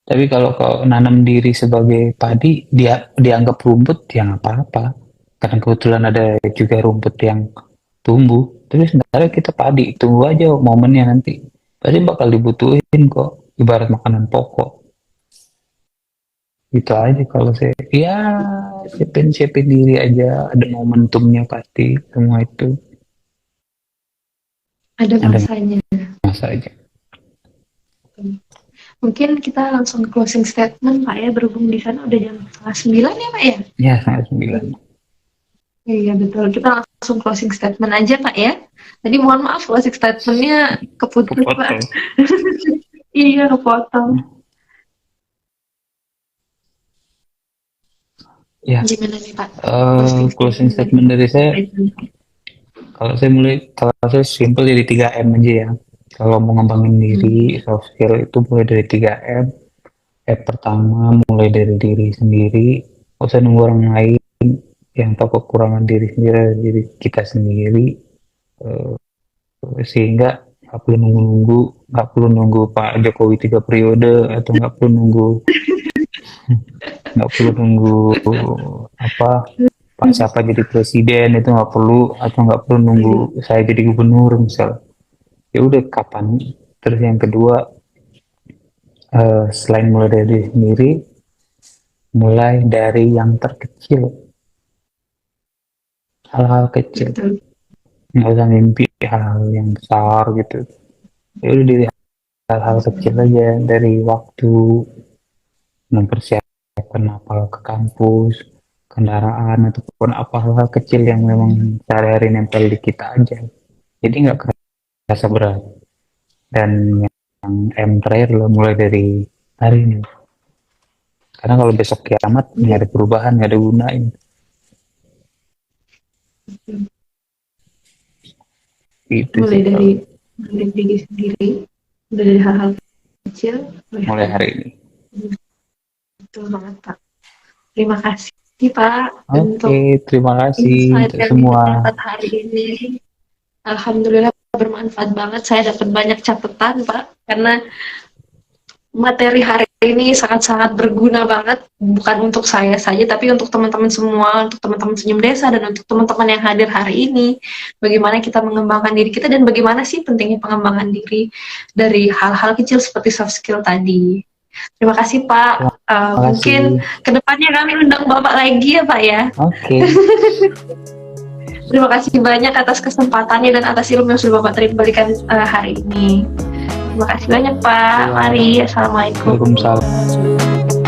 Tapi kalau kau nanam diri sebagai padi, dia dianggap rumput, ya nggak apa-apa. Karena kebetulan ada juga rumput yang tumbuh. Tapi sebenarnya kita padi, tunggu aja momennya nanti. Pasti bakal dibutuhin kok, ibarat makanan pokok. Gitu aja kalau saya. Ya, siapin diri aja, ada momentumnya pasti. Semua itu ada ada masanya. masa aja. Mungkin kita langsung closing statement Pak ya, berhubung di sana udah jam 8:30 ya Pak ya. Ya, sangat 9. Iya betul, kita langsung closing statement aja Pak ya. Tadi mohon maaf closing statementnya keputus Pak. Kepotong. Iya kepotong. Ya, Gimana nih Pak? closing statement dari saya, kalau saya simple jadi 3M aja ya. Kalau mau ngembangin diri, soft skill itu mulai dari 3M. Pertama, mulai dari diri sendiri. Gak usah nunggu orang lain yang tahu kekurangan diri sendiri dari diri kita sendiri. Eh, Sehingga nggak perlu nunggu Pak Jokowi 3 periode atau nggak perlu nunggu apa Pak siapa jadi presiden itu nggak perlu atau nggak perlu nunggu saya jadi gubernur misal ya udah kapan. Terus yang kedua, selain mulai dari diri sendiri, mulai dari yang terkecil, hal-hal kecil, Betul. nggak usah mimpi hal yang besar gitu. Ya udah dari hal-hal kecil aja, dari waktu mempersiapkan apa ke kampus, kendaraan ataupun apa hal-hal kecil yang memang sehari-hari nempel di kita aja. Jadi nggak kerasa berat. Dan yang M terakhir lo mulai dari hari ini. Karena kalau besok kiamat nggak ada perubahan, nggak ada gunanya. Itu Mulai sih dari kalau diri sendiri, mulai dari hal-hal kecil, mulai hari ini. betul banget Pak. Terima kasih Pak untuk Oke, terima kasih insight untuk yang semua. didapat hari ini. Alhamdulillah bermanfaat banget. Saya dapat banyak catatan Pak, karena materi hari ini sangat-sangat berguna banget, bukan untuk saya saja, tapi untuk teman-teman semua, untuk teman-teman Senyum Desa, dan untuk teman-teman yang hadir hari ini. Bagaimana kita mengembangkan diri kita, dan bagaimana sih pentingnya pengembangan diri dari hal-hal kecil seperti soft skill tadi. Terima kasih Pak. Mungkin kedepannya kami undang Bapak lagi ya Pak ya. Oke. Terima kasih banyak atas kesempatannya dan atas ilmu yang sudah Bapak berikan hari ini. Terima kasih banyak Pak. Mari, Assalamualaikum. Waalaikumsalam.